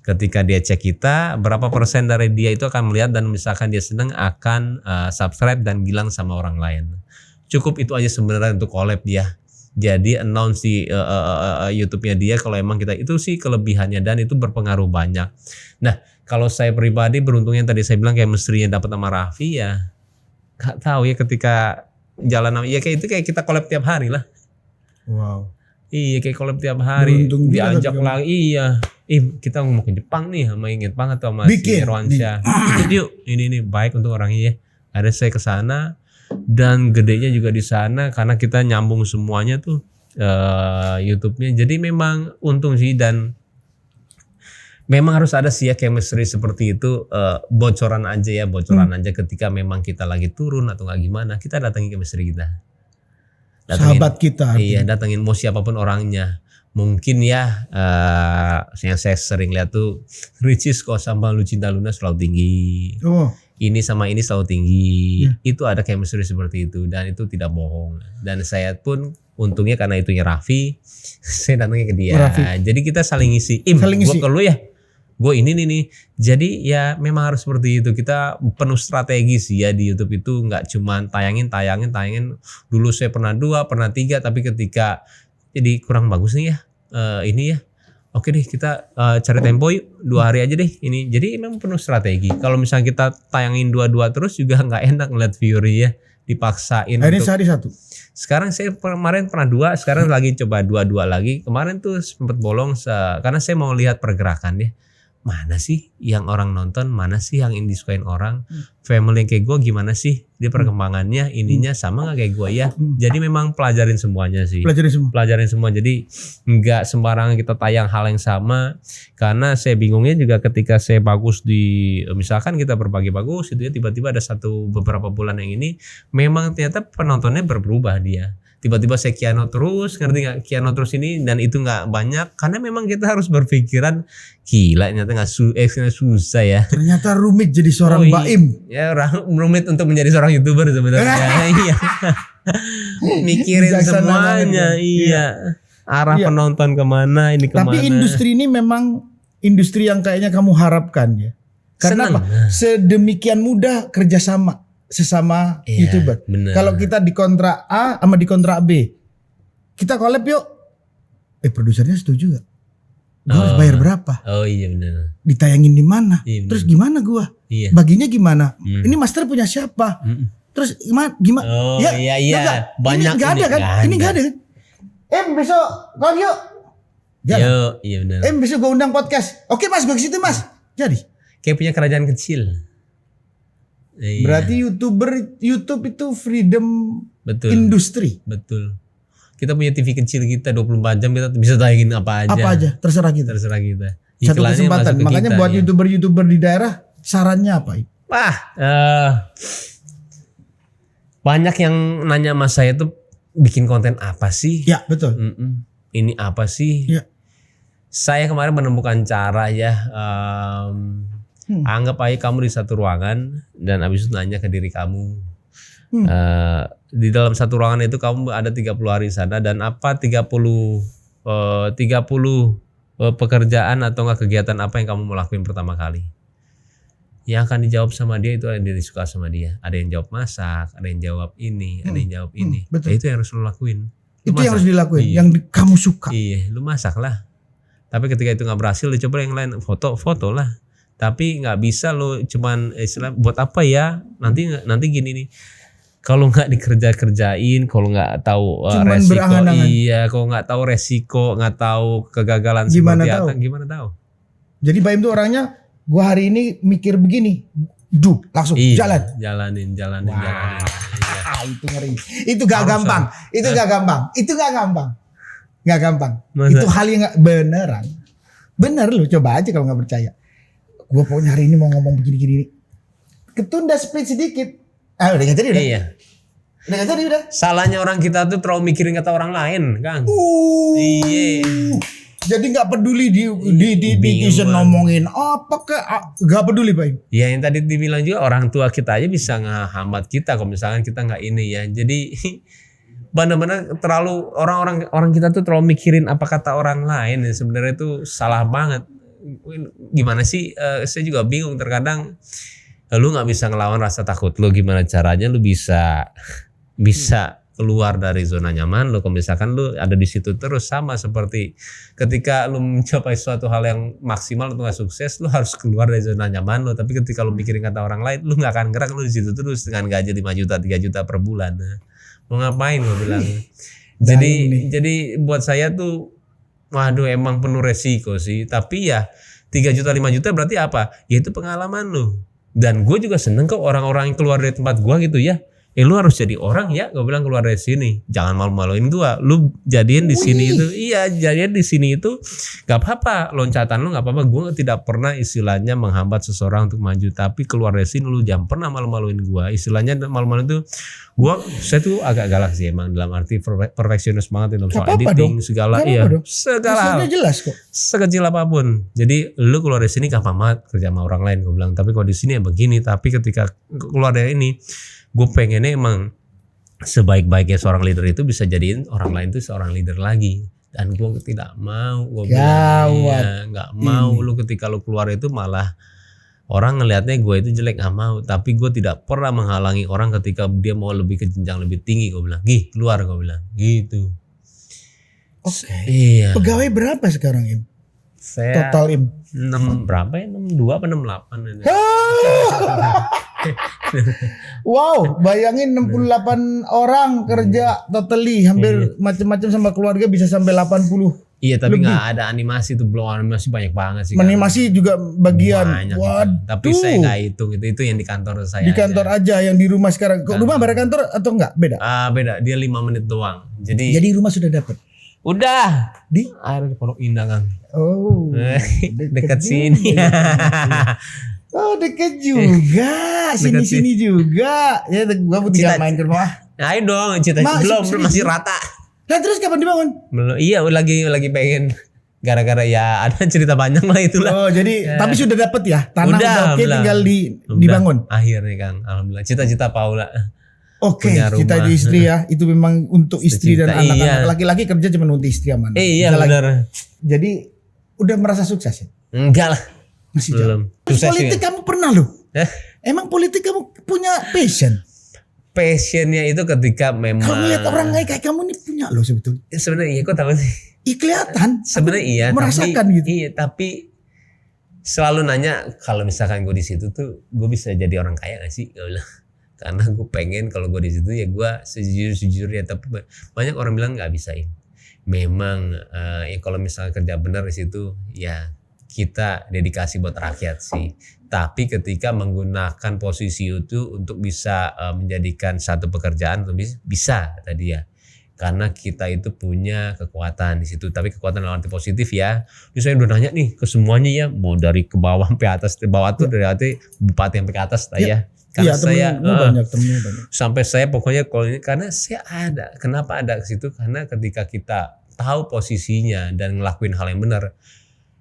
Ketika dia cek kita, berapa persen dari dia itu akan melihat dan misalkan dia senang akan subscribe dan bilang sama orang lain. Cukup itu aja sebenarnya untuk collab dia. Jadi announce di YouTube-nya dia kalau emang kita itu sih kelebihannya dan itu berpengaruh banyak. Nah kalau saya pribadi beruntungnya tadi saya bilang chemistry-nya dapat sama Raffi ya. Gak tahu ya ketika jalan ya kayak itu kayak kita collab tiap hari lah. Wow. Iya kayak collab tiap hari. Beruntung diajak lagi iya. Kita mau ke Jepang nih sama inget banget tuh sama si Irwansyah. Ikut yuk. Ini baik untuk orangnya ya. Ada saya ke sana. Dan gedenya juga di sana karena kita nyambung semuanya tuh YouTube-nya. Jadi memang untung sih dan memang harus ada sih ya chemistry seperti itu. Bocoran aja ketika memang kita lagi turun atau nggak gimana, kita datangin chemistry kita. Sahabat kita. Iya, datangin mau siapapun orangnya. Mungkin ya yang saya sering lihat tuh Ricis kok sama Lucinta Luna selalu tinggi. Ini sama ini selalu tinggi. Itu ada chemistry seperti itu dan itu tidak bohong. Dan saya pun untungnya karena itunya Raffi, saya datangnya ke dia. Jadi kita saling ngisi. Gue ke lu ya. Gue ini nih. Jadi ya memang harus seperti itu. Kita penuh strategi sih ya di YouTube itu nggak cuma tayangin. Dulu saya pernah 2, pernah 3, tapi ketika jadi kurang bagus nih ya ini ya. Oke deh kita cari tempo yuk 2 hari aja deh ini. Jadi memang penuh strategi. Kalau misalnya kita tayangin 2 terus juga nggak enak ngeliat viewer ya. Dipaksain. Ini sehari 1. Sekarang saya kemarin pernah 2, sekarang lagi coba 2 lagi. Kemarin tuh sempat bolong karena saya mau lihat pergerakan ya. Mana sih yang orang nonton, mana sih yang disukain orang, family yang kayak gue gimana sih dia perkembangannya, ininya sama gak kayak gue ya. Jadi memang pelajarin semuanya sih. Pelajarin semua. Jadi nggak sembarangan kita tayang hal yang sama. Karena saya bingungnya juga ketika saya bagus di, misalkan kita berbagi bagus itu ya, tiba-tiba ada beberapa bulan yang ini memang ternyata penontonnya berubah dia. Tiba-tiba saya Kiano terus, ngerti gak? Kiano terus ini dan itu gak banyak. Karena memang kita harus berpikiran, gila ternyata susah ya. Ternyata rumit jadi seorang Baim. Ya rumit untuk menjadi seorang YouTuber sebenarnya. Iya. Mikirin semuanya, iya. Arah penonton kemana, ini kemana. Tapi industri ini memang industri yang kayaknya kamu harapkan ya. Karena apa? Sedemikian mudah kerjasama sesama YouTuber. Kalau kita di kontrak A sama di kontrak B, kita collab yuk. Produsernya setuju gak? Gue harus bayar berapa? Oh iya benar. Ditayangin di mana? Terus gimana gua? Baginya gimana? Ini master punya siapa? Terus gimana? Oh iya. Banyak ini gak ada kan? Ini gak ada kan? Besok kau yuk. Iya benar. Besok gue undang podcast. Oke mas, gue ke situ mas. Jadi kayak punya kerajaan kecil. Berarti YouTube itu freedom industri. Betul. Kita punya TV kecil kita 24 jam kita bisa tayangin apa aja. Apa aja, terserah kita. Satu kesempatan. Makanya buat YouTuber di daerah sarannya apa? Banyak yang nanya sama saya tuh bikin konten apa sih? Ya betul. Ini apa sih? Ya. Saya kemarin menemukan cara ya. Anggap aja kamu di satu ruangan dan habis itu nanya ke diri kamu, Di dalam satu ruangan itu kamu ada 30 hari di sana, dan apa 30 pekerjaan atau enggak kegiatan apa yang kamu mau lakuin pertama kali. Yang akan dijawab sama dia itu ada yang disuka sama dia. Ada yang jawab masak, ada yang jawab ini, ada yang jawab ini. Betul. Ya, itu yang harus lo lakuin. Itu yang harus dilakuin, yang kamu suka. Iya, lu masak lah. Tapi ketika itu nggak berhasil, lu coba yang lain, foto lah. Tapi nggak bisa lo cuman istilah buat apa ya? Nanti gini nih. Kalau nggak dikerjain, kalau nggak tahu Cuman resiko, berangan-angan. iya, kalau nggak tahu resiko, nggak tahu kegagalan Gimana seperti tahu? apa, gimana tahu? Jadi Baim tuh orangnya, gua hari ini mikir begini, langsung Iya, jalan. jalanin. Iya. Itu ngeri. Itu gak gampang. Itu gak gampang. Gak gampang. Masa? Itu hal yang gak beneran. Bener lu, coba aja kalau gak percaya. Gua pokoknya hari ini mau ngomong begini-gini. Ketunda split sedikit. Udah gak jadi udah. Iya. Udah gak jadi udah. Salahnya orang kita tuh terlalu mikirin kata orang lain, Kang. Iya. Jadi gak peduli di Bingung netizen banget. ngomongin apa gak peduli Baim. Ya yang tadi dibilang juga, orang tua kita aja bisa ngehambat kita kalau misalkan kita nggak ini ya. Jadi benar-benar terlalu orang kita tuh terlalu mikirin apa kata orang lain. Sebenarnya itu salah banget. Gimana sih? Saya juga bingung terkadang. Lu nggak bisa ngelawan rasa takut lu. Gimana caranya lu bisa keluar dari zona nyaman lu? Kalau misalkan lu ada di situ terus, sama seperti ketika lu mencapai suatu hal yang maksimal atau gak sukses, lu harus keluar dari zona nyaman lu. Tapi ketika lu mikirin kata orang lain, lu nggak akan gerak, lu di situ terus dengan gaji 5 juta 3 juta per bulan. Nah, mau ngapain gue bilang? Jadi buat saya tuh, waduh, emang penuh resiko sih. Tapi ya 3 juta 5 juta berarti apa? Ya itu pengalaman lu. Dan gue juga seneng kok orang-orang yang keluar dari tempat gue gitu ya. Lu harus jadi orang ya, gue bilang, keluar dari sini. Jangan malu-maluin gue. Lu jadiin di sini itu, iya, jadiin di sini itu gak apa-apa. Loncatan lu gak apa-apa. Gue tidak pernah istilahnya menghambat seseorang untuk maju. Tapi keluar dari sini lu jangan pernah malu-maluin gue. Istilahnya malu-maluin itu, saya tuh agak galak sih emang, dalam arti perfeksionis banget dalam soal editing segala, iya, segala hal. Jelas kok. Sekecil apapun. Jadi lu keluar dari sini gampang banget kerja sama orang lain, gue bilang. Tapi kalau di sini ya begini. Tapi ketika keluar dari ini, gue pengennya emang sebaik-baiknya seorang leader itu bisa jadiin orang lain itu seorang leader lagi. Dan gue tidak mau, gue bilang, ya, gak mau lu ketika lu keluar itu malah orang ngelihatnya gue itu jelek, gak mau. Tapi gue tidak pernah menghalangi orang ketika dia mau lebih ke jenjang lebih tinggi. Gue bilang, keluar, gue bilang gitu. Oke. Iya. Pegawai berapa sekarang Im? Saya Total Im? 6 berapa ya? 62 apa 68 aja. Wow, bayangin 68 orang kerja totally, hampir macam-macam sama keluarga bisa sampai 80. Iya, tapi Lebih. nggak ada animasi tuh, belum animasi banyak banget sih. Animasi juga bagian. Banyak. Waduh. Tapi saya nggak hitung itu yang di kantor saya. Di kantor aja, yang di rumah sekarang. Kok rumah bareng kantor atau enggak? Beda. Beda, dia 5 menit doang. Jadi rumah sudah dapat. udah Di? air di Pondok Indah, Kang. Oh, Dekat juga. sini. Oh, dekat juga. Sini-sini juga. Ya, gua mau tinggal main ke rumah. Ayo dong, cita belum masih rata. Nah, terus kapan dibangun? Belum. Iya, lagi pengen. Gara-gara ya ada cerita panjang lah itulah. Oh, jadi tapi sudah dapat ya. Tanah udah oke, belum. tinggal dibangun. Akhirnya, Kang. Alhamdulillah. Cita-cita Paula. Oke, Punya kita rumah. di istri ya. Itu memang untuk istri dan Cita-cita, anak-anak. iya. Laki-laki kerja cuma untuk istri sama anak. Iya, Bisa lagi. benar. Jadi udah merasa sukses ya? Enggak lah. Masih Belum. jauh. Terus Sukses politik juga. kamu pernah loh? Eh? Emang politik kamu punya passion? Passionnya itu ketika memang. Kalau melihat orang kayak kamu nih punya loh sebetulnya. Sebenarnya iya, kok tahu sih. Ih, kelihatan. Sebenarnya iya, merasakan tapi, gitu. Iya, tapi selalu nanya kalau misalkan gue di situ tuh gue bisa jadi orang kaya gak sih? Gue bilang. Karena gue pengen kalau gue di situ ya gue sejujurnya, tapi banyak orang bilang nggak bisa ya. Memang ya kalau misalnya kerja benar di situ ya kita dedikasi buat rakyat sih. Tapi ketika menggunakan posisi itu untuk bisa menjadikan satu pekerjaan lebih bisa tadi ya. Karena kita itu punya kekuatan di situ, tapi kekuatan dalam arti positif ya. Ini saya udah nanya nih ke semuanya ya, mau dari ke bawah sampai atas, ke bawah tuh dari arti bupati sampai ke atas ya. Karena Iya, banyak temenmu banyak. sampai saya pokoknya kalau ini karena saya ada. Kenapa ada ke situ? Karena ketika kita tahu posisinya dan ngelakuin hal yang benar,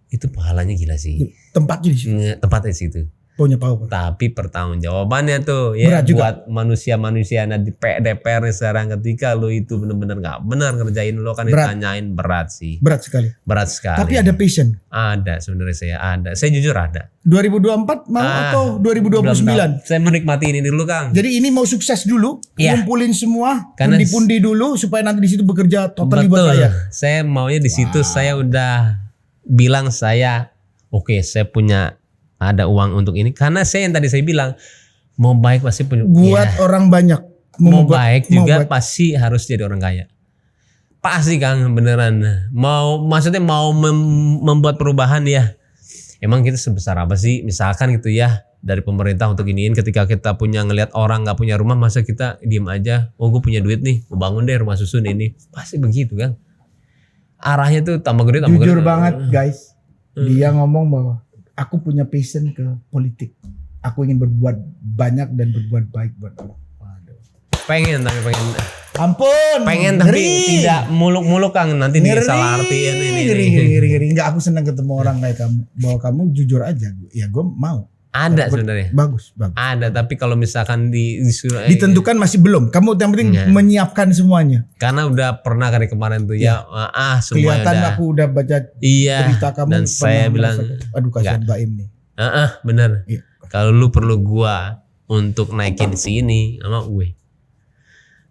itu pahalanya gila sih. Tempatnya di situ. Tempatnya di situ. punya power. Tapi pertanggungjawabannya tuh ya Berat juga. buat manusia-manusia di DPR sekarang, ketika lu itu bener-bener nggak benar ngerjain, lo kan Berat. ditanyain, berat sih. Berat sekali. Berat sekali. Tapi ada passion. Ada sebenarnya, saya ada. Saya jujur ada. 2024 mau atau 2029? Saya menikmati ini dulu, Kang. Jadi ini mau sukses dulu, Iya. ngumpulin semua, Karena pundi-pundi dulu supaya nanti di situ bekerja totally buat Betul. saya. Saya maunya di situ saya udah bilang oke, saya punya ada uang untuk ini, karena saya yang tadi saya bilang mau baik pasti punya. Buat orang banyak. Mau baik juga pasti harus jadi orang kaya. Pasti, Kang, beneran. Maksudnya mau membuat perubahan ya. Emang kita sebesar apa sih? Misalkan gitu ya, dari pemerintah untuk iniin, ketika kita punya ngelihat orang nggak punya rumah, masa kita diem aja? Oh, gue punya duit nih, mau bangun deh rumah susun ini. Pasti begitu, Kang. Arahnya tuh tambah gede. Jujur banget guys, dia ngomong bahwa aku punya passion ke politik. Aku ingin berbuat banyak dan berbuat baik buat orang. Waduh. Pengen Ampun. tapi tidak muluk-muluk, Kang. Nanti dia salah artiin ini. Ngeri. Enggak, aku senang ketemu orang kayak kamu. Bahwa kamu jujur aja. Ya gue mau. Ada sebenarnya. Bagus. Ada, tapi kalau misalkan disuruh Ditentukan masih belum. Kamu yang penting menyiapkan semuanya. karena udah pernah kali kemarin tuh ya, semua Kelihatan udah. aku udah baca Iya. cerita kamu. Dan saya bilang, aduh kasihan Baim nih. bener. Iya. Kalau lu perlu gua untuk naikin sini, sama gue.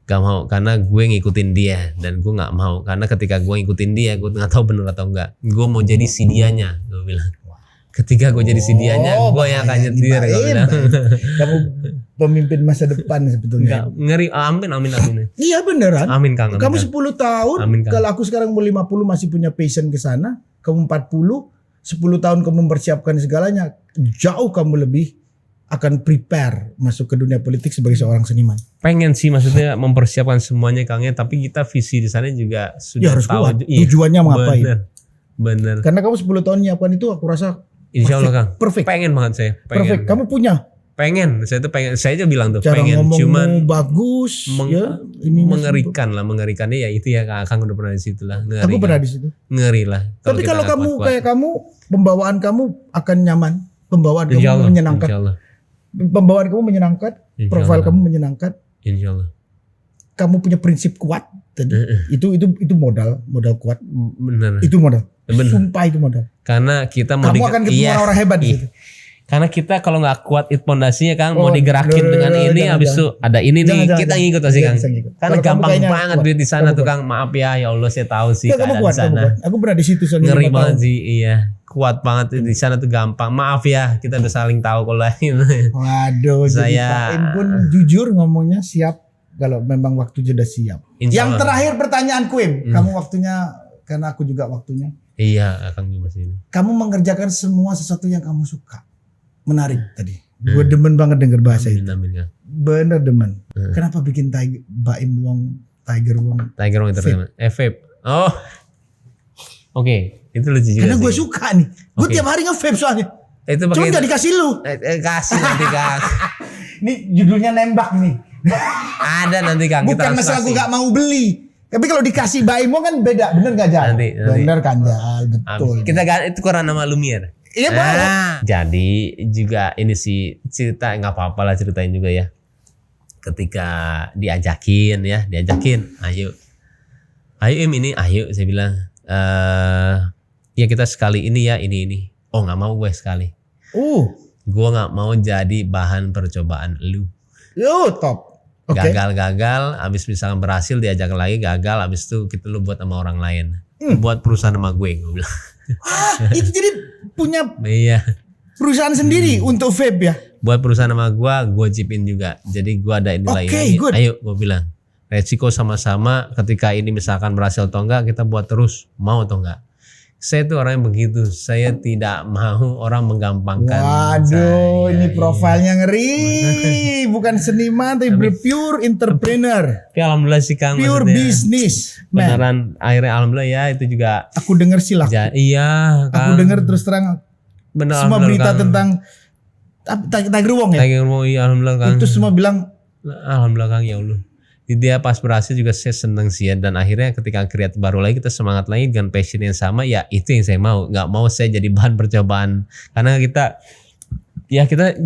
Gak mau, karena gue ngikutin dia, dan gue nggak mau karena ketika gue ngikutin dia, gue nggak tahu bener atau enggak. Gue mau jadi si dianya, gue bilang. Ketika gue jadi si dianya, gue yang akan nyetir. Gue bilang. Kamu pemimpin masa depan sebetulnya. Enggak, ngeri. Amin. Iya beneran. Amin, Kang. Kamu Amin, 10 tahun, Amin, Kang. kalau aku sekarang mau 50 masih punya passion ke sana, kamu 40, 10 tahun kamu mempersiapkan segalanya, jauh kamu lebih akan prepare masuk ke dunia politik sebagai seorang seniman. pengen sih, maksudnya mempersiapkan semuanya, Kangnya, tapi kita visi di sana juga sudah Ya harus tahu. kuat. Tujuannya mau ngapain? Bener. Karena kamu 10 tahun nyiapkan itu, aku rasa Insya Allah, Kang. perfect. Pengen banget saya. Perfect. Kamu punya Pengen. Saya tuh pengen. Saya aja bilang tuh cara pengen. ngomongmu Cuman bagus, ya. Ininya mengerikannya ya itu ya, Kang udah pernah di situ lah. Ngeri. Aku pernah di situ. Ngeri lah. Tapi kita kalau nggak kamu kuat-kuat. kayak kamu, pembawaan kamu akan nyaman, pembawaan Insya kamu Allah, menyenangkan, Insya Allah. pembawaan kamu menyenangkan, Insya profil Allah. kamu menyenangkan, Insya Allah. kamu punya prinsip kuat tadi. Itu modal kuat. Bener. Itu modal. Bener. Sumpah itu modal. Karena kita mau Kamu akan ketemu orang-orang hebat di situ. Karena kita kalau nggak kuat itu pondasinya, Kang, mau Oh, digerakin dengan ini, jangan, habis itu ada ini nih, Jangan, kita jangan. ngikut pasti, Iya, Kang. bisa ngikut. Karena Kalau kamu gampang kayaknya banget kuat. duit di sana Kamu tuh, kuat. Kang. Maaf ya Allah, saya tahu sih Kamu keadaan kuat, di sana. Aku pernah di situ soalnya Ngeri 5 banget tahun. sih, iya. Kuat banget di sana tuh, gampang. Maaf ya, kita udah saling tahu kalau ini. Waduh, jadi Saya- Pak Im pun jujur ngomongnya siap kalau memang waktunya sudah siap. Insya Yang Allah. terakhir pertanyaanku Im, kamu waktunya, karena aku juga waktunya. Iya, Kang Dimas ini. Kamu mengerjakan semua sesuatu yang kamu suka. Menarik tadi. Gue demen banget denger bahasa itu. Amin, Kang. Bener demen. Kenapa bikin Baim Wong, Tiger Wong? Tiger Wong Entertainment. Vape. Oh. Oke, itu lucu juga Karena gue sih. suka nih. Gue Oke. tiap hari nge-vape soalnya. Itu Cuma pakai gak dikasih lu. kasih nanti, Kang. Ini judulnya nembak nih. Ada nanti, Kang. Kita Bukan harus masalah gue kasih. gak mau beli. Tapi kalau dikasih Baim Wong kan beda. Bener gak Jal? Nanti. Bener kan Jal, betul. Kita itu kurang nama Lumiere. Iya boleh. Jadi juga ini sih cerita, nggak apa-apa lah ceritain juga ya. Ketika diajakin, ayo Im ini, ayo saya bilang, ya kita sekali ini ya ini. Oh nggak mau gue sekali. Gue nggak mau jadi bahan percobaan lu. Yo top. Oke. Gagal, abis misalkan berhasil diajak lagi, gagal, abis itu kita lu buat sama orang lain. Buat perusahaan sama gue bilang. Itu jadi punya Iya. perusahaan sendiri untuk vape ya. Buat perusahaan sama gue chipin juga. Jadi gue ada inilah Oke, ini. good. Ayo gue bilang. Resiko sama-sama, ketika ini misalkan berhasil atau enggak, kita buat terus. Mau atau enggak. Saya tuh orang yang begitu. Saya tidak mau orang menggampangkan. Waduh, saya. ini profilnya ngeri. Bukan seniman tapi pure entrepreneur. Tapi alhamdulillah sih, Kang. Pure maksudnya business. Man, beneran akhirnya alhamdulillah ya, itu juga. aku denger sih lah. Iya, Aku Kang. denger terus terang Bener, semua alhamdulillah, berita Kang. tentang Tiger Wong ya. Tiger Wong, iya, alhamdulillah, Kang. Itu semua bilang Alhamdulillah, Kang, ya Allah. Dia pas berhasil juga saya seneng sih ya, dan akhirnya ketika kreatif baru lagi kita semangat lagi dengan passion yang sama, ya itu yang saya mau. Nggak mau saya jadi bahan percobaan, karena kita Ya kita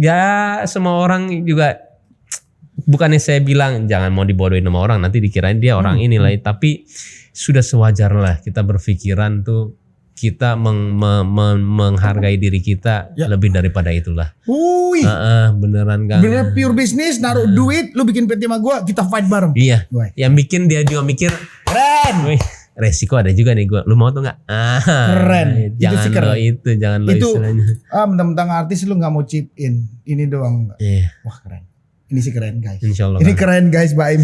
semua orang juga, bukannya saya bilang jangan mau dibodohin sama orang nanti dikirain dia orang inilah, tapi sudah sewajarnya kita berpikiran tuh kita menghargai diri kita lebih daripada itulah. Wih, beneran kan. bener pure bisnis, naruh duit, lu bikin PT sama gua, kita fight bareng. Iya. Wih. Yang bikin dia juga mikir Keren. wih, resiko ada juga nih gua. Lu mau tuh nggak? Keren. Itu Jangan sih keren. jangan lo Itu istilahnya. mentang-mentang artis lu nggak mau chip in, ini doang. Iya. Wah keren. Ini sih keren guys. Insyaallah. Ini keren guys, Baim.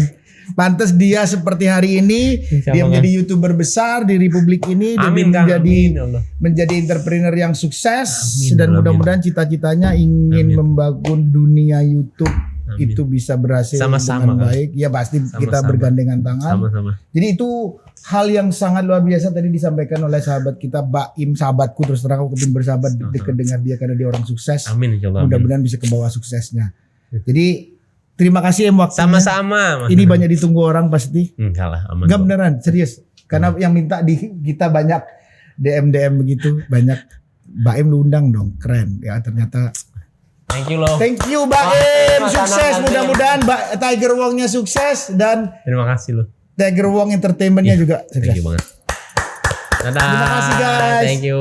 Pantes dia seperti hari ini dia menjadi YouTuber besar di Republik ini, dan Amin, dia Kang. menjadi Amin, ya Allah. menjadi entrepreneur yang sukses, Amin, dan amin. mudah-mudahan cita-citanya ingin membangun dunia YouTube Amin. itu bisa berhasil Sama-sama, dengan Kang. baik. Ya pasti kita Sama-sama. bergandengan tangan. Sama-sama. Jadi itu hal yang sangat luar biasa tadi disampaikan oleh sahabat kita Baim, sahabatku, terus terang aku kepin bersahabat dekat dengan dia karena dia orang sukses. Amin insyaallah. Amin. Mudah-mudahan bisa ke bawah suksesnya. Jadi terima kasih ya waktunya. Sama-sama. Ini banyak ditunggu orang pasti. Enggak lah, aman. Enggak beneran, serius. Karena yang minta di kita banyak DM begitu, banyak. Baim lu undang dong, keren. Ya ternyata. Thank you loh. Thank you Baim, Mas, sukses. Mas, Mudah-mudahan Tiger Wongnya sukses dan Terima kasih loh. Tiger Wong Entertainmentnya juga Thank sukses. you banget. Dadah. Terima kasih, guys. Thank you.